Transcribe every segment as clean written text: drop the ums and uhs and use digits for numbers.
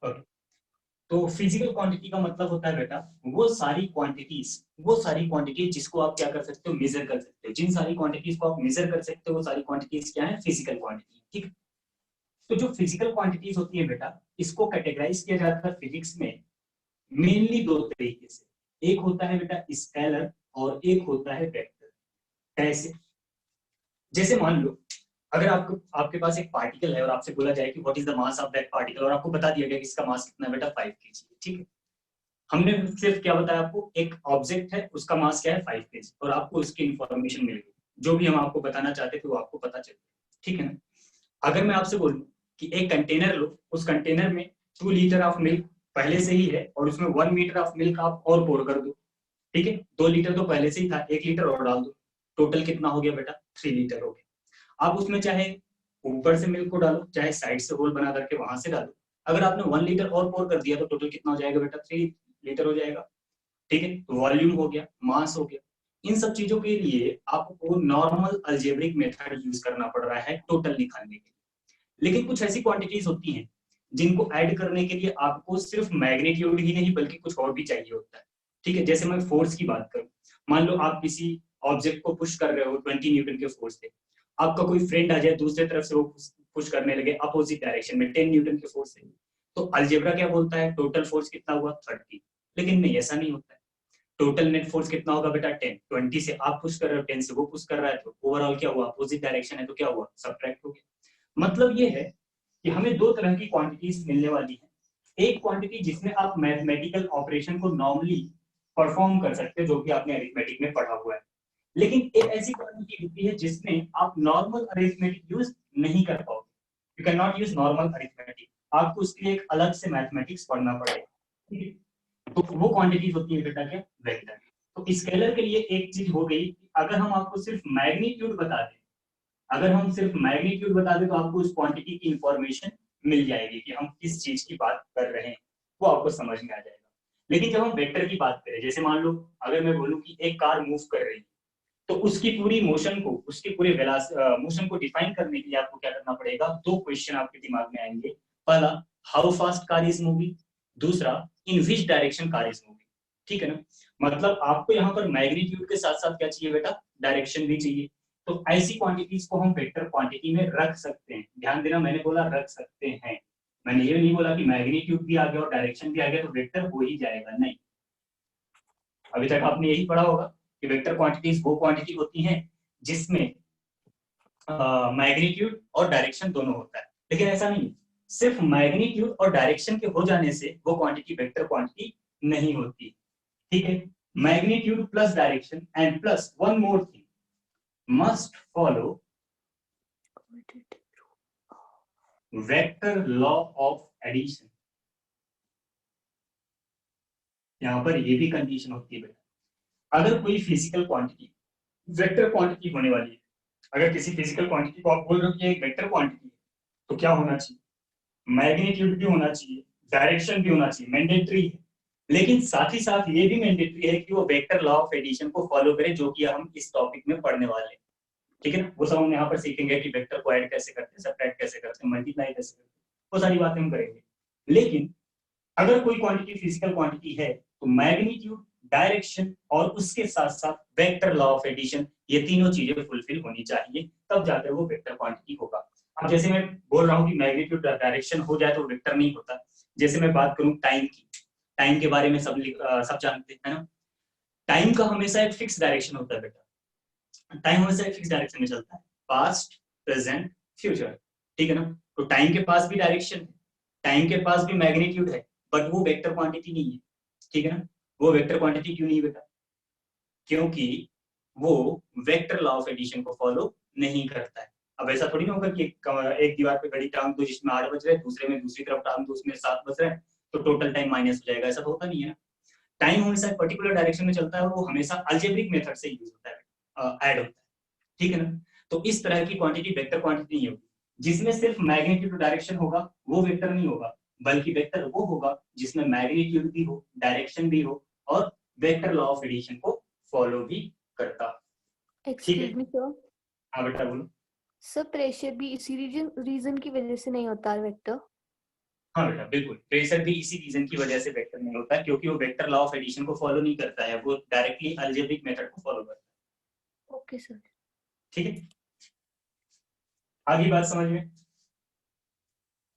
Okay, तो physical quantity का मतलब होता है बेटा वो सारी क्वांटिटीज जिसको आप क्या कर सकते हो, मेजर कर सकते हो। जिन सारी क्वांटिटीज को आप मेजर कर सकते हो वो सारी क्वांटिटीज क्या है, फिजिकल क्वांटिटी। ठीक है, तो जो फिजिकल क्वांटिटीज होती है बेटा, इसको कैटेगराइज किया जाता है फिजिक्स में मेनली दो तरीके से। एक होता है बेटा स्केलर और एक होता है वेक्टर। कैसे? जैसे मान लो, अगर आपको आपके पास एक पार्टिकल है और आपसे बोला जाए कि what is the mass of that particle, और आपको बता दिया गया कि इसका मास कितना है बेटा, 5 kg। ठीक है, हमने सिर्फ क्या बताया आपको, एक ऑब्जेक्ट है उसका मास क्या है, 5 kg, और आपको उसकी इंफॉर्मेशन मिल गई। जो भी हम आपको बताना चाहते थे वो आपको पता चल गया। ठीक है ना? अगर मैं आपसे बोलूं कि एक कंटेनर लो, उस कंटेनर में 2 लीटर ऑफ मिल्क पहले से ही है और उसमें 1 मीटर ऑफ मिल्क आप और पोर कर दो। ठीक है, 2 लीटर तो पहले से ही था, 1 लीटर और डाल दो, टोटल कितना हो गया बेटा, 3 लीटर हो गया। आप उसमें चाहे ऊपर से मिल्क को डालो, चाहे साइड से होल बना करके वहां से डालो। अगर आपने 1 लीटर और पोर कर दिया तो टोटल कितना हो जाएगा बेटा, 3 लीटर हो जाएगा। ठीक है, वॉल्यूम हो गया, मास हो गया। इन सब चीजों के लिए आपको नॉर्मल अलजेब्रिक मेथड यूज करना पड़ रहा है टोटल निकालने के लिए। लेकिन कुछ ऐसी क्वांटिटीज होती हैं जिनको ऐड करने के लिए आपको सिर्फ मैग्नीट्यूड ही नहीं बल्कि कुछ और भी चाहिए होता है। ठीक है, जैसे मैं फोर्स की बात करूं, मान लो आप किसी ऑब्जेक्ट को पुश कर रहे हो 20 न्यूटन के फोर्स से, आपका कोई फ्रेंड आ जाए दूसरे तरफ से, वो पुश करने लगे अपोजिट डायरेक्शन में 10 न्यूटन के फोर्स से, तो अलजेब्रा क्या बोलता है, टोटल फोर्स कितना हुआ, 30। लेकिन नहीं, ऐसा नहीं होता है। टोटल नेट फोर्स कितना होगा बेटा, 10। 20 से आप पुश कर रहे हो, 10 से वो पुश कर रहा है, तो ओवरऑल क्या हुआ, अपोजिट डायरेक्शन है तो क्या हुआ, सब्ट्रैक्ट हो गया। मतलब ये है कि हमें दो तरह की क्वांटिटीज मिलने वाली है। एक क्वांटिटी जिसमें आप मैथमेटिकल ऑपरेशन को नॉर्मली परफॉर्म कर सकते हो, जो कि आपने अरिथमेटिक में पढ़ा हुआ है। लेकिन एक ऐसी क्वांटिटी होती है जिसमें आप नॉर्मल अरिथमेटिक यूज नहीं कर पाओगे। You can not use normal arithmetic, आपको उसके लिए एक अलग से मैथमेटिक्स पढ़ना पड़ेगा। ठीक है, तो वो क्वांटिटीज होती है बेटा क्या, वेक्टर। तो स्केलर के लिए एक चीज हो गई कि अगर हम आपको सिर्फ मैग्नीट्यूड बता दें, अगर हम सिर्फ मैग्नीट्यूड बता दें तो आपको उस क्वांटिटी की इंफॉर्मेशन मिल जाएगी कि हम किस चीज की बात कर रहे हैं, वो आपको समझ में आ जाएगा। लेकिन जब हम वेक्टर की बात करें, जैसे मान लो अगर मैं बोलूं कि एक कार मूव कर रही है, तो उसकी पूरी मोशन को, उसके पूरे मोशन को डिफाइन करने के लिए आपको क्या करना पड़ेगा, दो क्वेश्चन आपके दिमाग में आएंगे। पहला, how fast car is moving. दूसरा, in which direction car is moving. ठीक है ना? मतलब आपको यहाँ पर मैग्नीट्यूड के साथ साथ क्या चाहिए बेटा, डायरेक्शन भी चाहिए। तो ऐसी क्वांटिटीज को हम वेक्टर क्वांटिटी में रख सकते हैं। ध्यान देना, मैंने बोला रख सकते हैं, मैंने ये नहीं बोला कि मैग्नीट्यूड भी आ गया और डायरेक्शन भी आ गया तो वेक्टर हो ही जाएगा, नहीं। अभी तक आपने यही पढ़ा होगा कि वेक्टर क्वांटिटीज वो क्वांटिटी होती हैं जिसमें मैग्नीट्यूड और डायरेक्शन दोनों होता है। लेकिन ऐसा नहीं, सिर्फ मैग्नीट्यूड और डायरेक्शन के हो जाने से वो क्वांटिटी वेक्टर क्वांटिटी नहीं होती। ठीक है, magnitude plus direction and plus one more thing must follow vector law of addition. यहां पर ये भी कंडीशन होती है बेटा, अगर कोई फिजिकल क्वांटिटी वेक्टर क्वांटिटी होने वाली है, अगर किसी फिजिकल क्वांटिटी को आप बोल रहे हो कि एक वेक्टर क्वांटिटी है, तो क्या होना चाहिए, मैग्नीट्यूड भी होना चाहिए, डायरेक्शन भी होना चाहिए, मैंडेटरी है। लेकिन साथ ही साथ ये भी मैंडेटरी है कि वो वेक्टर लॉ ऑफ एडिशन को फॉलो करे, जो कि हम इस टॉपिक में पढ़ने वाले हैं। ठीक है ना? वो सब हम यहाँ पर सीखेंगे कि वेक्टर को ऐड कैसे करते हैं, सब्ट्रैक्ट कैसे करते हैं, मल्टीप्लाई कैसे करते हैं, वो सारी बातें हम करेंगे। लेकिन अगर कोई क्वांटिटी फिजिकल क्वांटिटी है तो मैग्नीट्यूड, डायरेक्शन और उसके साथ साथ वेक्टर लॉ ऑफ एडिशन, ये तीनों चीजें फुलफिल होनी चाहिए, तब जाकर वो वेक्टर क्वांटिटी होगा। अब जैसे मैं बोल रहा हूँ कि मैग्नीट्यूड डायरेक्शन हो जाए तो वेक्टर नहीं होता। जैसे मैं बात करूं टाइम की, टाइम के बारे में सब जानते हैं ना, टाइम का हमेशा एक फिक्स डायरेक्शन होता है बेटा। टाइम हमेशा एक फिक्स डायरेक्शन में चलता है, पास्ट, प्रेजेंट, फ्यूचर। ठीक है ना? तो टाइम के पास भी डायरेक्शन है, टाइम के पास भी मैग्नीट्यूड है, बट वो वेक्टर क्वांटिटी नहीं है। ठीक है ना? वो वेक्टर क्वांटिटी क्यों नहीं बेटा, क्योंकि वो वेक्टर लॉ ऑफ एडिशन को फॉलो नहीं करता है। अब ऐसा थोड़ी ना होगा कि एक दीवार पे घड़ी टांग दो जिसमें 8 बज रहे हैं, दूसरे में दूसरी तरफ टांग दो उसमें 7 बज रहे हैं, तो टोटल टाइम माइनस हो जाएगा, ऐसा तो होता नहीं है ना। टाइम हमेशा एक पर्टिकुलर डायरेक्शन में चलता है और वो हमेशा अल्जेब्रिक मेथड से यूज होता है, ऐड होता है। ठीक है ना? तो इस तरह की क्वांटिटी वेक्टर क्वांटिटी नहीं होगी। जिसमें सिर्फ मैग्नीट्यूड डायरेक्शन होगा वो वेक्टर नहीं होगा, बल्कि वेक्टर वो होगा जिसमें मैग्नीट्यूड भी हो, डायरेक्शन भी हो और वेक्टर लॉ ऑफ एडिशन को फॉलो भी करता। ठीक है? Excuse me sir. हाँ बेटा बोलो। सर प्रेशर भी इसी रीजन रीजन की वजह से नहीं होता है वेक्टर। हाँ बेटा बिल्कुल, प्रेशर भी इसी रीजन की वजह से वेक्टर नहीं होता, क्योंकि वो वेक्टर लॉ ऑफ एडिशन को फॉलो नहीं करता है, वो डायरेक्टली अलजेब्रिक मेथड को फॉलो करता है। Okay sir. ठीक है, आगे बात समझ में।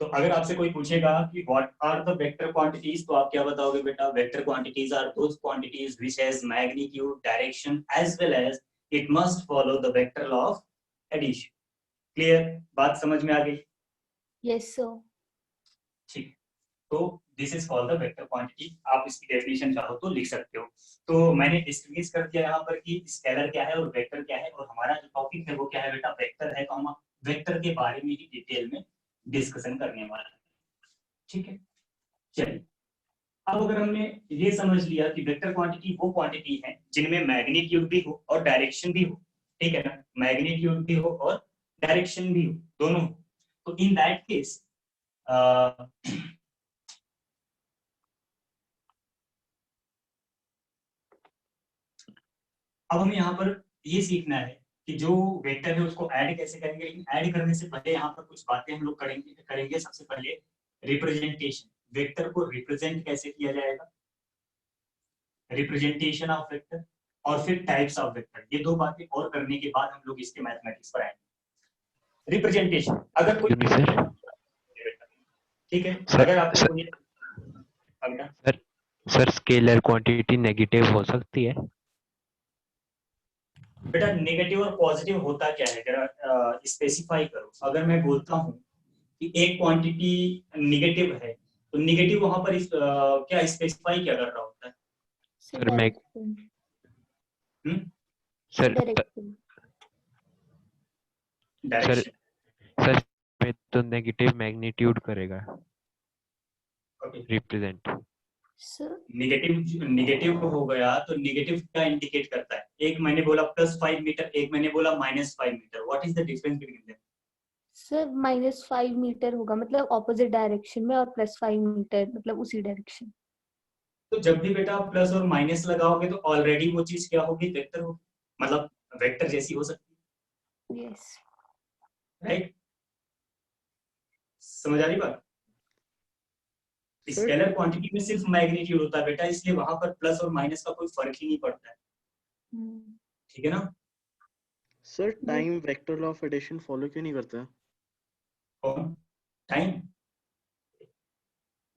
तो अगर आपसे कोई पूछेगा कि what are the vector quantities, तो आप क्या बताओगे बेटा? Vector quantities are those quantities which has magnitude, direction as well as it must follow the vector law of addition. Clear, बात समझ में आ गई? Yes sir. ठीक, तो this is called the vector quantity. आप इसकी डेफिनेशन चाहो तो लिख सकते हो। तो मैंने डिस्टिंग्विश कर दिया यहाँ पर कि स्केलर क्या है और वेक्टर क्या है, और हमारा जो टॉपिक है वो क्या है बेटा? वेक्टर है, कॉमा वेक्टर के बारे में ही डिटेल में डिस्कशन करने वाला है। ठीक है, चलिए अब अगर हमने ये समझ लिया कि वेक्टर क्वांटिटी वो क्वांटिटी है जिनमें मैग्नीट्यूड भी हो और डायरेक्शन भी हो, ठीक है ना, मैग्नीट्यूड भी हो और डायरेक्शन भी हो, दोनों हो, तो इन दैट केस अब हमें यहाँ पर ये सीखना है कि जो वेक्टर है उसको ऐड कैसे करेंगे, लेकिन ऐड करने से पहले यहाँ पर कुछ बातें हम लोग करेंगे। सबसे पहले रिप्रेजेंटेशन, वेक्टर को रिप्रेजेंट कैसे किया जाएगा, रिप्रेजेंटेशन ऑफ वेक्टर, और फिर टाइप्स ऑफ वेक्टर। ये दो बातें और करने के बाद हम लोग इसके मैथमेटिक्स पर आएंगे। रिप्रेजेंटेशन, अगर कोई सर ठीक है, सर अगर आपको sir, sir sir scalar quantity negative हो सकती है? बेटा नेगेटिव और पॉजिटिव होता क्या है, जरा स्पेसिफाई करो। अगर मैं बोलता हूँ कि एक क्वांटिटी नेगेटिव है, तो नेगेटिव वहां पर क्या स्पेसिफाई क्या कर रहा होता है? सर मैं hmm, sir direction. Sir direction. Sir में तो नेगेटिव मैग्नीट्यूड करेगा okay, represent. Sir negative negative हो गया तो नेगेटिव क्या इंडिकेट करता है? एक मैंने बोला +5 मीटर, एक मैंने बोला -5 metre. What is the difference between them? Sir -5 metre होगा मतलब ऑपोजिट डायरेक्शन में, और +5 मीटर मतलब उसी डायरेक्शन। तो जब भी बेटा आप प्लस और माइनस लगाओगे तो ऑलरेडी वो चीज क्या होगी? वेक्टर होगी, मतलब वेक्टर जैसी हो सकती यस। है, राइट? समझ आ रही बात? सर स्केलर क्वांटिटी में सिर्फ मैग्नीट्यूड होता है बेटा, इसलिए वहां पर प्लस और माइनस का कोई फर्क ही नहीं पड़ता है। ठीक है ना? Sir time vector law of addition follow क्यों नहीं करता? कौन? टाइम?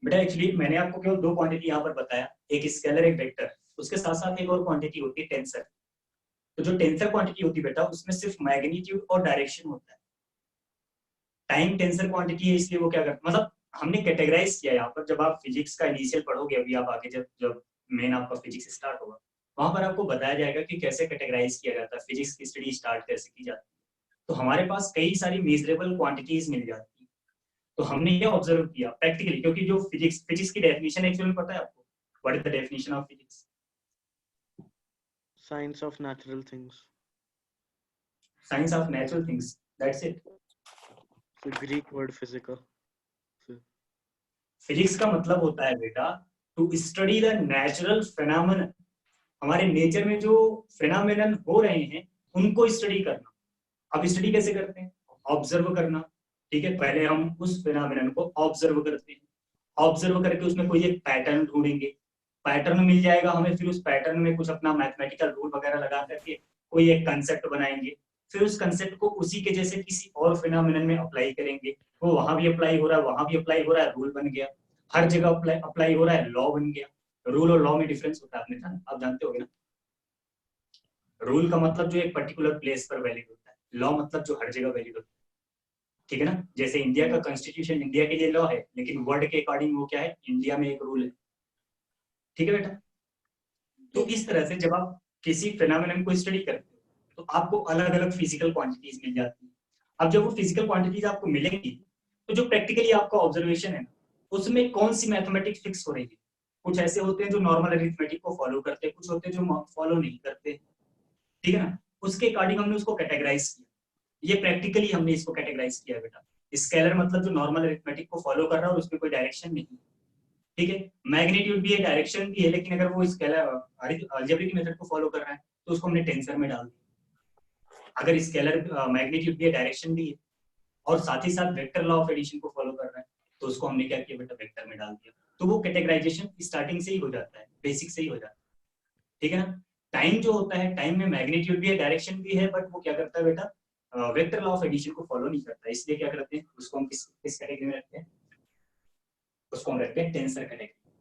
बेटा एक्चुअली मैंने आपको केवल दो क्वांटिटी यहाँ पर बताया, एक स्केलर एक वेक्टर। उसके साथ साथ एक और क्वांटिटी होती है टेंसर। तो जो टेंसर क्वांटिटी होती है बेटा उसमें सिर्फ मैग्नीट्यूड और डायरेक्शन होता है। टाइम टेंसर क्वांटिटी है, इसलिए वो क्या करता है, मतलब हमने कैटेगराइज किया यहाँ पर। जब आप फिजिक्स का इनिशियल पढ़ोगे, अभी आप आगे जब जब मेन आपका फिजिक्स स्टार्ट होगा, वहां पर आपको बताया जाएगा कि कैसे कैटेगराइज किया जाता है, फिजिक्स की स्टडी स्टार्ट कैसे की जाती है। तो हमारे पास कई सारी मेजरेबल क्वांटिटीज मिल जाती है। तो हमने क्या ऑब्जर्व किया प्रैक्टिकली, क्योंकि जो फिजिक्स फिजिक्स की डेफिनेशन एक्चुअली पता है आपको? What is the definition of physics? Science of natural things. Science of natural things, that's it. So Greek word physika. Physics का मतलब होता है बेटा to study the natural phenomena. हमारे नेचर में जो फेनोमेनन हो रहे हैं उनको स्टडी करना। अब स्टडी कैसे करते हैं? ऑब्जर्व करना। ठीक है, पहले हम उस फेनोमेनन को ऑब्जर्व करते हैं, ऑब्जर्व करके उसमें कोई एक पैटर्न ढूंढेंगे, पैटर्न मिल जाएगा हमें, फिर उस पैटर्न में कुछ अपना मैथमेटिकल रूल वगैरह लगा करके कोई एक कंसेप्ट बनाएंगे, फिर उस कंसेप्ट को उसी के जैसे किसी और फिनोमिनन में अप्लाई करेंगे। वो वहां भी अप्लाई हो रहा है, वहां भी अप्लाई हो रहा है, रूल बन गया। हर जगह अप्लाई हो रहा है, लॉ बन गया। रूल और लॉ में डिफरेंस होता है, आप जानते होगे ना। रूल का मतलब जो एक पर्टिकुलर प्लेस पर वैलिड होता है, लॉ मतलब जो हर जगह वैलिड होता है। ठीक है ना? जैसे इंडिया का कॉन्स्टिट्यूशन इंडिया के लिए लॉ है, लेकिन वर्ल्ड के अकॉर्डिंग वो क्या है? इंडिया में एक रूल है। ठीक है बेटा? तो इस तरह से जब आप किसी फिनोमेनन को स्टडी करते हो तो आपको अलग अलग फिजिकल क्वांटिटीज मिल जाती है। अब जब वो फिजिकल क्वांटिटीज आपको मिलेंगी, तो जो प्रैक्टिकली आपका ऑब्जर्वेशन है उसमें कौन सी मैथमेटिक्स फिक्स हो रही है? कुछ ऐसे होते हैं जो नॉर्मल अरिथमेटिक को फॉलो करते हैं, कुछ होते हैं जो फॉलो नहीं करते। ठीक है ना? उसके अकॉर्डिंग हमने उसको कैटेगराइज किया। ये प्रैक्टिकली हमने इसको कैटेगराइज किया बेटा। स्केलर मतलब जो नॉर्मल अरिथमेटिक को फॉलो कर रहा है और उसमें कोई डायरेक्शन नहीं। ठीक है, मैग्नीट्यूड भी है, डायरेक्शन भी है, लेकिन अगर वो स्केलर अलजेब्रिक मेथड को फॉलो कर रहा है तो उसको हमने टेंसर में डाल दिया। अगर स्केलर मैग्नीट्यूड भी है, डायरेक्शन भी है, और साथ ही साथ वेक्टर लॉ ऑफ एडिशन को फॉलो कर रहा है, तो उसको हमने क्या किया बेटा, वेक्टर में डाल दिया। तो वो कैटेगराइजेशन स्टार्टिंग से ही हो जाता है, बेसिक से ही हो जाता है, ठीक है ना। टाइम जो होता है, टाइम में मैग्नीट्यूड भी है, डायरेक्शन भी है, बट वो क्या करता है बेटा, वेक्टर लॉ ऑफ एडिशन को फॉलो नहीं करता, इसलिए क्या करते हैं उसको हम किस कैटेगरी में रखते हैं, उसको हम रखते हैं टेंसर कैटेगरी,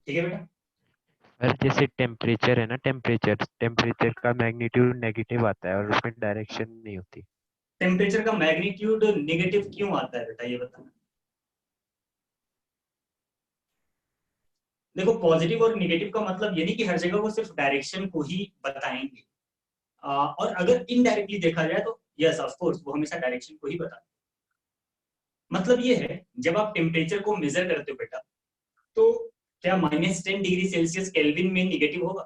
ठीक है बेटा। सर जैसे टेम्परेचर है ना, टेम्परेचर का मैग्नीट्यूड नेगेटिव आता है और उसमें डायरेक्शन नहीं होती। टेम्परेचर का मैग्नीट्यूड नेगेटिव क्यों आता है बेटा, ये बताना। देखो पॉजिटिव और नेगेटिव का मतलब ये नहीं कि हर जगह वो सिर्फ डायरेक्शन को ही बताएंगे, और अगर इनडायरेक्टली देखा जाए तो यस ऑफ कोर्स वो हमेशा डायरेक्शन को ही बताते। मतलब ये है, जब आप टेम्परेचर को मेजर करते हो बेटा, तो क्या -10 डिग्री सेल्सियस केल्विन में निगेटिव होगा,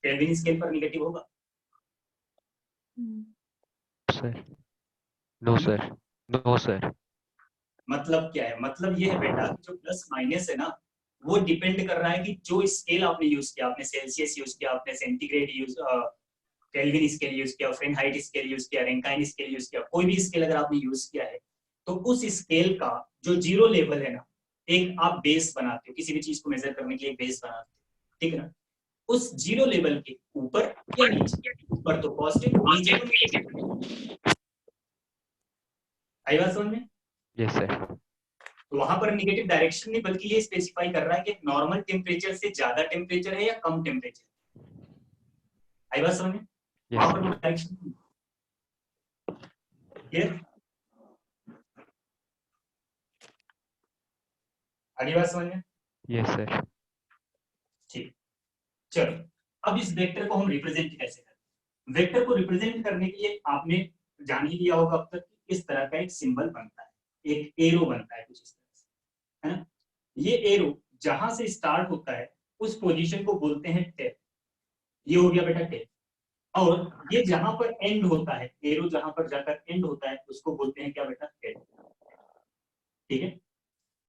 केल्विन स्केल पर निगेटिव होगा? Sir no sir, no sir. मतलब क्या है, मतलब ये है बेटा कि जो प्लस माइनस है ना, वो डिपेंड कर रहा है कि जो स्केल आपने यूज किया, आपने सेल्सियस यूज किया, आपने centigrade use, kelvin scale use किया, फ़ारेनहाइट स्केल यूज किया, रैंकाइन स्केल यूज किया, कोई भी स्केल अगर आपने यूज किया है, तो उस स्केल का जो जीरो लेवल है ना, एक आप बेस बनाते हो, किसी भी चीज को मेजर करने के लिए बेस बनाते हो, ठीक है ना। उस जीरो लेवल के ऊपर या नीचे, ऊपर तो पॉजिटिव, नीचे तो नेगेटिव। आई बात समझ में? Yes sir. तो वहां पर नेगेटिव डायरेक्शन नहीं, बल्कि ये स्पेसिफाई कर रहा है कि नॉर्मल टेम्परेचर से ज्यादा टेम्परेचर है या कम टेम्परेचर। आई बात समझ में? वहां पर डायरेक्शन क्लियर, आगे बात समझ में? Yes sir. ठीक, चलो अब इस वेक्टर को हम रिप्रेजेंट कैसे करें। वेक्टर को रिप्रेजेंट करने के लिए आपने जान ही लिया होगा अब तक, इस तरह का एक सिंबल बनता है, एक एरो बनता है कुछ इस तरह से, है ना। ये एरो जहां से स्टार्ट होता है उस पोजीशन को बोलते हैं टेल, ये हो गया बेटा टेल। और ये जहां पर एंड होता है, एरो जहां पर जाकर एंड होता है उसको बोलते हैं क्या बेटा, टेल, ठीक है।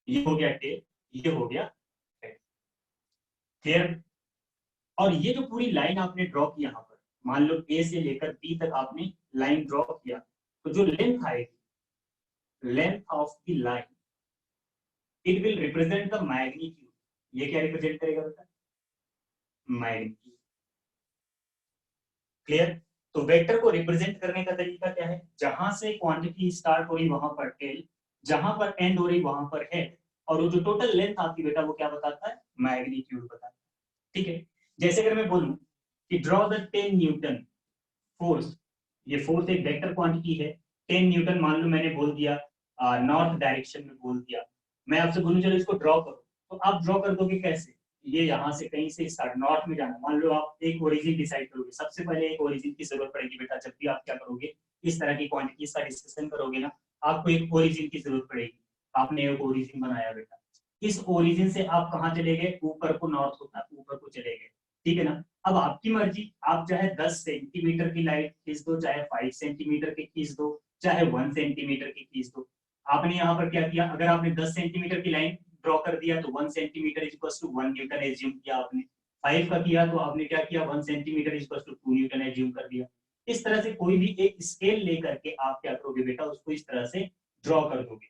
ये हो गया टेल, ये हो गया टेल, क्लियर। और ये जो पूरी लाइन आपने ड्रॉ की यहाँ पर, मान लो ए से लेकर बी तक आपने लाइन ड्रॉ किया, तो जो लेंथ आएगी, length of the line, it will represent the magnitude. ये क्या रिप्रेजेंट करेगा बेटा, मैग्नीट्यूड, क्लियर। तो वेक्टर को रिप्रेजेंट करने का तरीका क्या है, जहां से क्वांटिटी स्टार्ट हो रही वहां पर टेल, जहां पर एंड हो रही वहां पर हेड, और वो जो टोटल लेंथ आती है बेटा वो क्या बताता है, मैग्नीट्यूड बताता है, ठीक है। जैसे अगर मैं बोलूं कि ड्रॉ द 10 न्यूटन फोर्स, ये फोर्स एक वेक्टर क्वांटिटी है, 10 न्यूटन मान लो मैंने बोल दिया, नॉर्थ डायरेक्शन में बोल दिया, मैं आपसे बोलूं चलो इसको ड्रॉ करो, तो आप ड्रॉ कर दोगे कैसे, ये यहाँ से कहीं से स्टार्ट नॉर्थ में जाना, मान लो आप एक ओरिजिन डिसाइड करोगे, सबसे पहले एक ओरिजिन की जरूरत पड़ेगी बेटा, जब भी आप क्या करोगे, इस तरह की क्वांटिटीज का डिस्कशन करोगे ना, आपको एक ओरिजिन की जरूरत पड़ेगी। आपने एक ओरिजिन बनाया बेटा, इस ओरिजिन से आप कहाँ चले गए, ऊपर को, नॉर्थ होता है ऊपर को चले गए, ठीक है ना। अब आपकी मर्जी, आप चाहे 10 सेंटीमीटर की लाइन खींच दो, चाहे 5 सेंटीमीटर की खींच दो, चाहे 1 सेंटीमीटर की खींच दो। आपने यहाँ पर क्या किया, अगर आपने 10 सेंटीमीटर की लाइन ड्रॉ कर दिया तो 1 centimetre is equal to 1 newton assume किया आपने, 5 का किया तो आपने क्या किया, 1 centimetre is equal to 2 newton assume कर दिया। इस तरह से कोई भी एक स्केल लेकर के आप क्या करोगे बेटा, उसको इस तरह से ड्रॉ कर दोगे,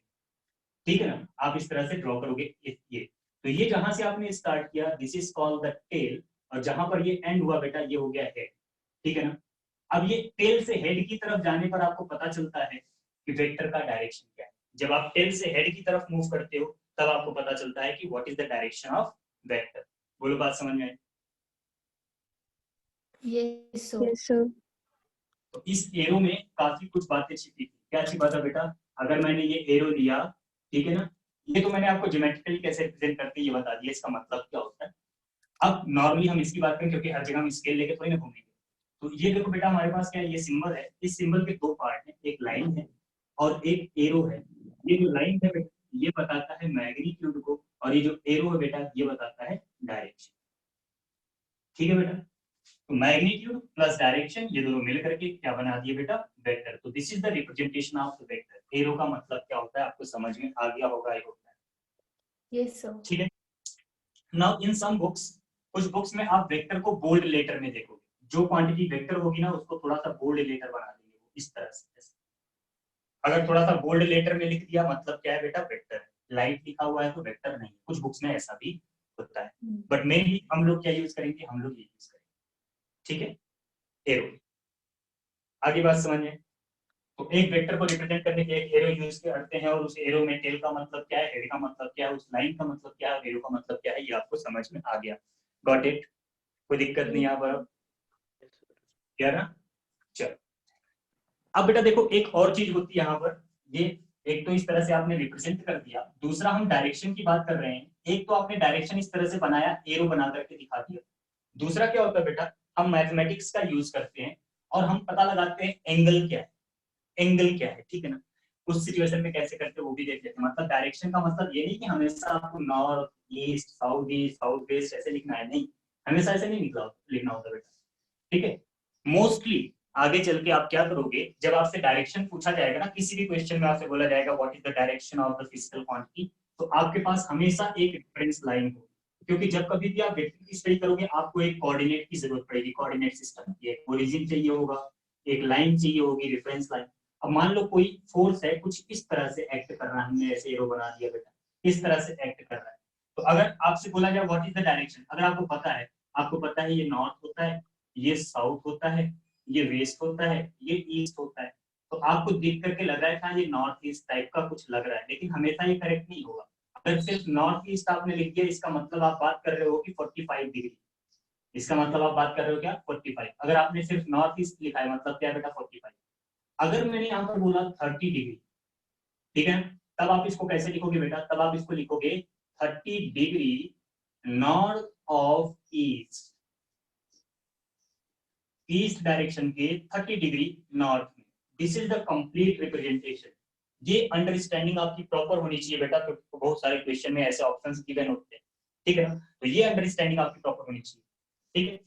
ठीक है ना। आप इस तरह से ड्रॉ करोगे ये, तो ये जहां से आपने स्टार्ट किया, this is called the tail, और जहां पर ये एंड हुआ बेटा ये हो गया हेड, ठीक है ना। अब ये टेल से हेड की तरफ जाने पर आपको पता चलता है कि वेक्टर का डायरेक्शन क्या है। जब आप टेल से हेड की तरफ मूव करते हो तब आपको पता चलता है कि what is the direction of vector. बोलो बात समझ में आई? Yes sir. तो इस एरो में काफी कुछ बातें छिपी थी। क्या छिपा था बेटा, अगर मैंने ये एरो लिया, ठीक है ना, ये तो मैंने आपको ज्योमेट्रिकली कैसे रिप्रेजेंट करते ये बता दिया, इसका मतलब क्या होता है। अब नॉर्मली हम इसकी बात करें, क्योंकि हर जगह हम स्केल लेके थोड़ी ना घूमेंगे, तो ये देखो बेटा हमारे पास क्या है, ये सिंबल है, इस सिंबल के दो पार्ट हैं, एक लाइन है और एक एरो है। ये जो लाइन है बेटा ये बताता है मैग्नीट्यूड को, और ये जो एरो है बेटा ये बताता है डायरेक्शन, ठीक है बेटा। तो मैग्नीट्यूड प्लस डायरेक्शन ये दोनों मिल करके क्या बना दिए बेटा, वेक्टर। तो this is the representation of the vector. Arrow का मतलब क्या होता है आपको समझ में आ गया होगा, यस सर। ठीक है। नाउ इन सम बुक्स, कुछ बुक्स में आप वेक्टर को बोल्ड लेटर में देखोगे, जो क्वांटिटी वेक्टर होगी ना उसको थोड़ा सा बोल्ड लेटर बना देंगे इस तरह से। अगर थोड़ा सा बोल्ड लेटर में लिख दिया मतलब क्या है बेटा, वेक्टर। लाइट लिखा हुआ है तो वेक्टर नहीं, कुछ बुक्स में ऐसा भी होता है, बट मेनली हम लोग क्या यूज करेंगे, हम लोग ये यूज करेंगे, ठीक है, एरो। आगे बात समझ में, तो एक वेक्टर को रिप्रेजेंट करने के लिए एक एरो यूज करते हैं, और उस एरो में टेल का मतलब क्या है, हेड का मतलब क्या है, उस लाइन का मतलब क्या है, एरो का मतलब क्या है, ये आपको समझ में आ गया। Got it? कोई दिक्कत नहीं यहाँ पर, क्या ना? चलो अब बेटा देखो, एक और चीज होती है यहाँ पर, ये एक तो इस तरह से आपने रिप्रेजेंट कर दिया, दूसरा हम डायरेक्शन की बात कर रहे हैं। एक तो आपने डायरेक्शन इस तरह से बनाया, एरो बना करके दिखा दिया, दूसरा क्या होता है बेटा, हम मैथमेटिक्स का यूज करते हैं और हम पता लगाते हैं एंगल क्या है, एंगल क्या है, ठीक है ना। उस सिचुएशन में कैसे करते हैं वो भी देख लेते हैं। मतलब डायरेक्शन का मतलब ये नहीं कि हमेशा आपको नॉर्थ ईस्ट साउथ वेस्ट ऐसे लिखना है, नहीं, हमेशा ऐसे नहीं लिखना होता बेटा, ठीक है। मोस्टली आगे चल के आप क्या करोगे, जब आपसे डायरेक्शन पूछा जाएगा ना, किसी भी क्वेश्चन में आपसे बोला जाएगा what is the direction of the physical quantity, तो आपके पास हमेशा एक रेफरेंस लाइन होगी, क्योंकि जब कभी भी आप वेक्टर की स्टडी करोगे आपको एक कोऑर्डिनेट की जरूरत पड़ेगी, कोऑर्डिनेट सिस्टम की, एक ओरिजिन चाहिए होगा, एक लाइन चाहिए होगी, रेफरेंस लाइन। अब मान लो कोई फोर्स है, कुछ इस तरह से एक्ट कर रहा है, हमने ऐसे एरो बना दिया बेटा, इस तरह से एक्ट कर रहा है, तो अगर आपसे बोला जाए व्हाट इज द डायरेक्शन, अगर आपको पता है, आपको पता है ये नॉर्थ होता है, ये साउथ होता है, ये वेस्ट होता है, ये ईस्ट होता है, तो आपको देख करके लग रहा है था ये नॉर्थ ईस्ट टाइप का कुछ लग रहा है, लेकिन हमेशा ये करेक्ट नहीं होगा। अगर सिर्फ नॉर्थ ईस्ट आपने लिख दिया, इसका मतलब आप बात कर रहे हो कि 45 डिग्री, इसका मतलब आप बात कर रहे हो क्या 45। अगर आपने सिर्फ नॉर्थ ईस्ट लिखा है, मतलब क्या है बेटा 45। अगर मैंने यहाँ पर बोला 30 डिग्री, ठीक है, तब आप इसको कैसे लिखोगे बेटा, तब आप इसको लिखोगे 30 degree north of east, east direction के 30 डिग्री नॉर्थ में। This is the complete representation. ये अंडरस्टैंडिंग आपकी प्रॉपर होनी चाहिए बेटा, तो बहुत सारे क्वेश्चन में ऐसे ऑप्शंस गिवन होते हैं, ठीक है ना, तो ये अंडरस्टैंडिंग आपकी प्रॉपर होनी चाहिए, ठीक है।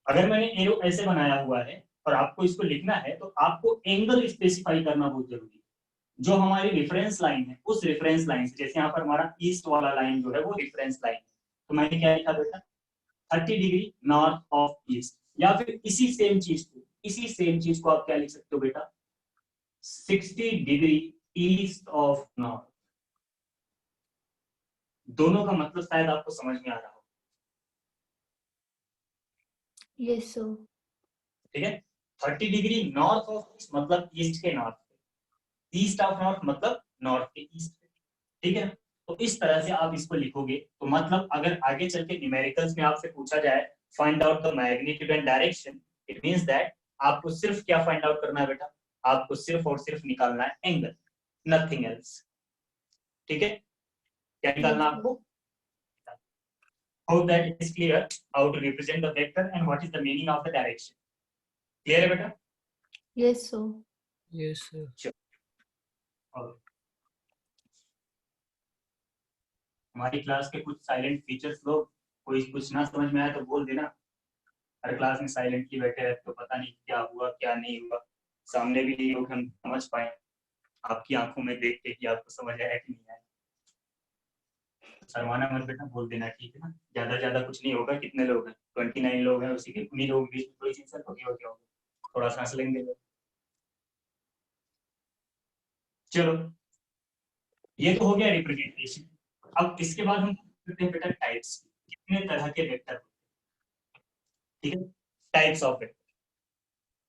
अगर मैंने एरो ऐसे बनाया हुआ है और आपको इसको लिखना है, तो आपको एंगल स्पेसिफाई करना बहुत जरूरी है। जो हमारी रेफरेंस लाइन है, उस रेफरेंस लाइन से, जैसे यहाँ पर हमारा ईस्ट वाला लाइन जो है वो रेफरेंस लाइन है, तो मैंने क्या लिखा बेटा 30 डिग्री नॉर्थ ऑफ ईस्ट, या फिर इसी सेम चीज को आप क्या लिख सकते हो बेटा 60 डिग्री ईस्ट ऑफ नॉर्थ। दोनों का मतलब शायद आपको समझ में आ रहा हो, यस सर। ठीक है। 30 डिग्री नॉर्थ ऑफ ईस्ट मतलब ईस्ट के नॉर्थ पे, ईस्ट ऑफ नॉर्थ मतलब नॉर्थ के ईस्ट पे, ठीक है। तो इस तरह से आप इसको लिखोगे, तो मतलब अगर आगे चल के न्यूमेरिकल्स में आपसे पूछा जाए find out the magnitude and direction, it means that आपको सिर्फ क्या फाइंड आउट करना है बेटा, आपको सिर्फ और सिर्फ निकालना है एंगल, नथिंग एल्स, ठीक है। क्या निकालना आपको, hope that it is clear how to represent the vector and what is the meaning of the direction. Clear है बेटा? Yes sir. Yes, sir. और हमारी क्लास के कुछ साइलेंट फीचर्स लोग, कोई कुछ ना समझ में आया तो बोल देना। हर क्लास में साइलेंटली बैठे रहते तो पता नहीं क्या हुआ क्या नहीं हुआ, सामने भी नहीं लोग हम समझ पाए, आपकी आंखों में देख के कि आपको समझ आया कि नहीं आया। शर्माना मत बेटा, बोल देना, ठीक है ना। ज्यादा कुछ नहीं होगा, कितने लोग हैं 29 लोग हैं, उसी के उन्हीं लोग बीच में थोड़ी सी इंसल्ट होगी और क्या होगा, थोड़ा सा हंस लेंगे लोग। चलो ये तो हो गया रिप्रेजेंटेशन। अब इसके बाद हम करते हैं बेटा टाइप्स, कितने तरह के वेक्टर होते हैं, ठीक है, टाइप्स ऑफ वेक्टर।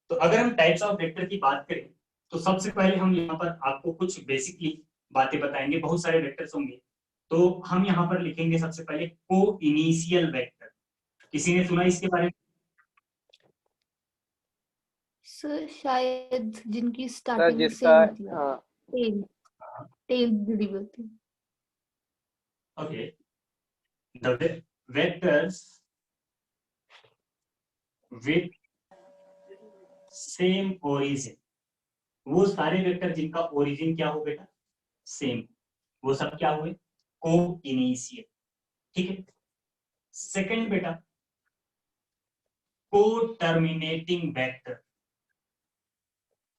तो अगर हम टाइप्स ऑफ वेक्टर की बात करें, तो सबसे पहले हम यहाँ पर आपको कुछ बेसिकली बातें बताएंगे, बहुत सारे वेक्टर्स होंगे, तो हम यहाँ पर लिखेंगे सबसे पहले को इनिशियल वेक्टर। किसी ने सुना इसके बारे में? सर शायद जिनकी सर स्टार्टिंग जिसका सेम होती है, हाँ टेल टेल जुड़ी हुई होती है। Okay, the vectors with same origin, वो सारे वेक्टर जिनका ओरिजिन क्या हो बेटा सेम, वो सब क्या हुए को इनिशियल, ठीक है। सेकंड बेटा को टर्मिनेटिंग वेक्टर,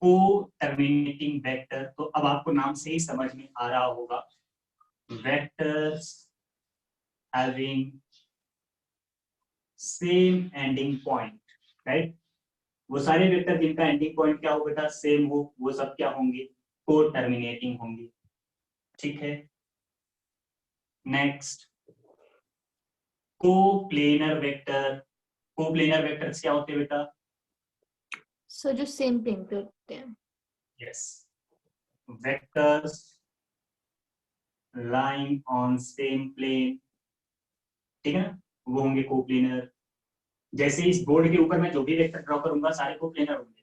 को टर्मिनेटिंग वेक्टर, तो अब आपको नाम से ही समझ में आ रहा होगा, vectors having same ending point, right. वो सारे वेक्टर जिनका एंडिंग पॉइंट क्या हो बेटा सेम हो, वो सब क्या होंगे को टर्मिनेटिंग होंगे, ठीक है। Next coplanar vector. Coplanar vectors क्या होते हैं बेटा? सो जो सेम प्लेन पे होते हैं। Yes, vectors lying on same plane, ठीक है ना, वो होंगे कोप्लेनर। जैसे इस बोर्ड के ऊपर मैं जो भी वेक्टर ड्रॉ करूंगा सारे कोप्लेनर होंगे,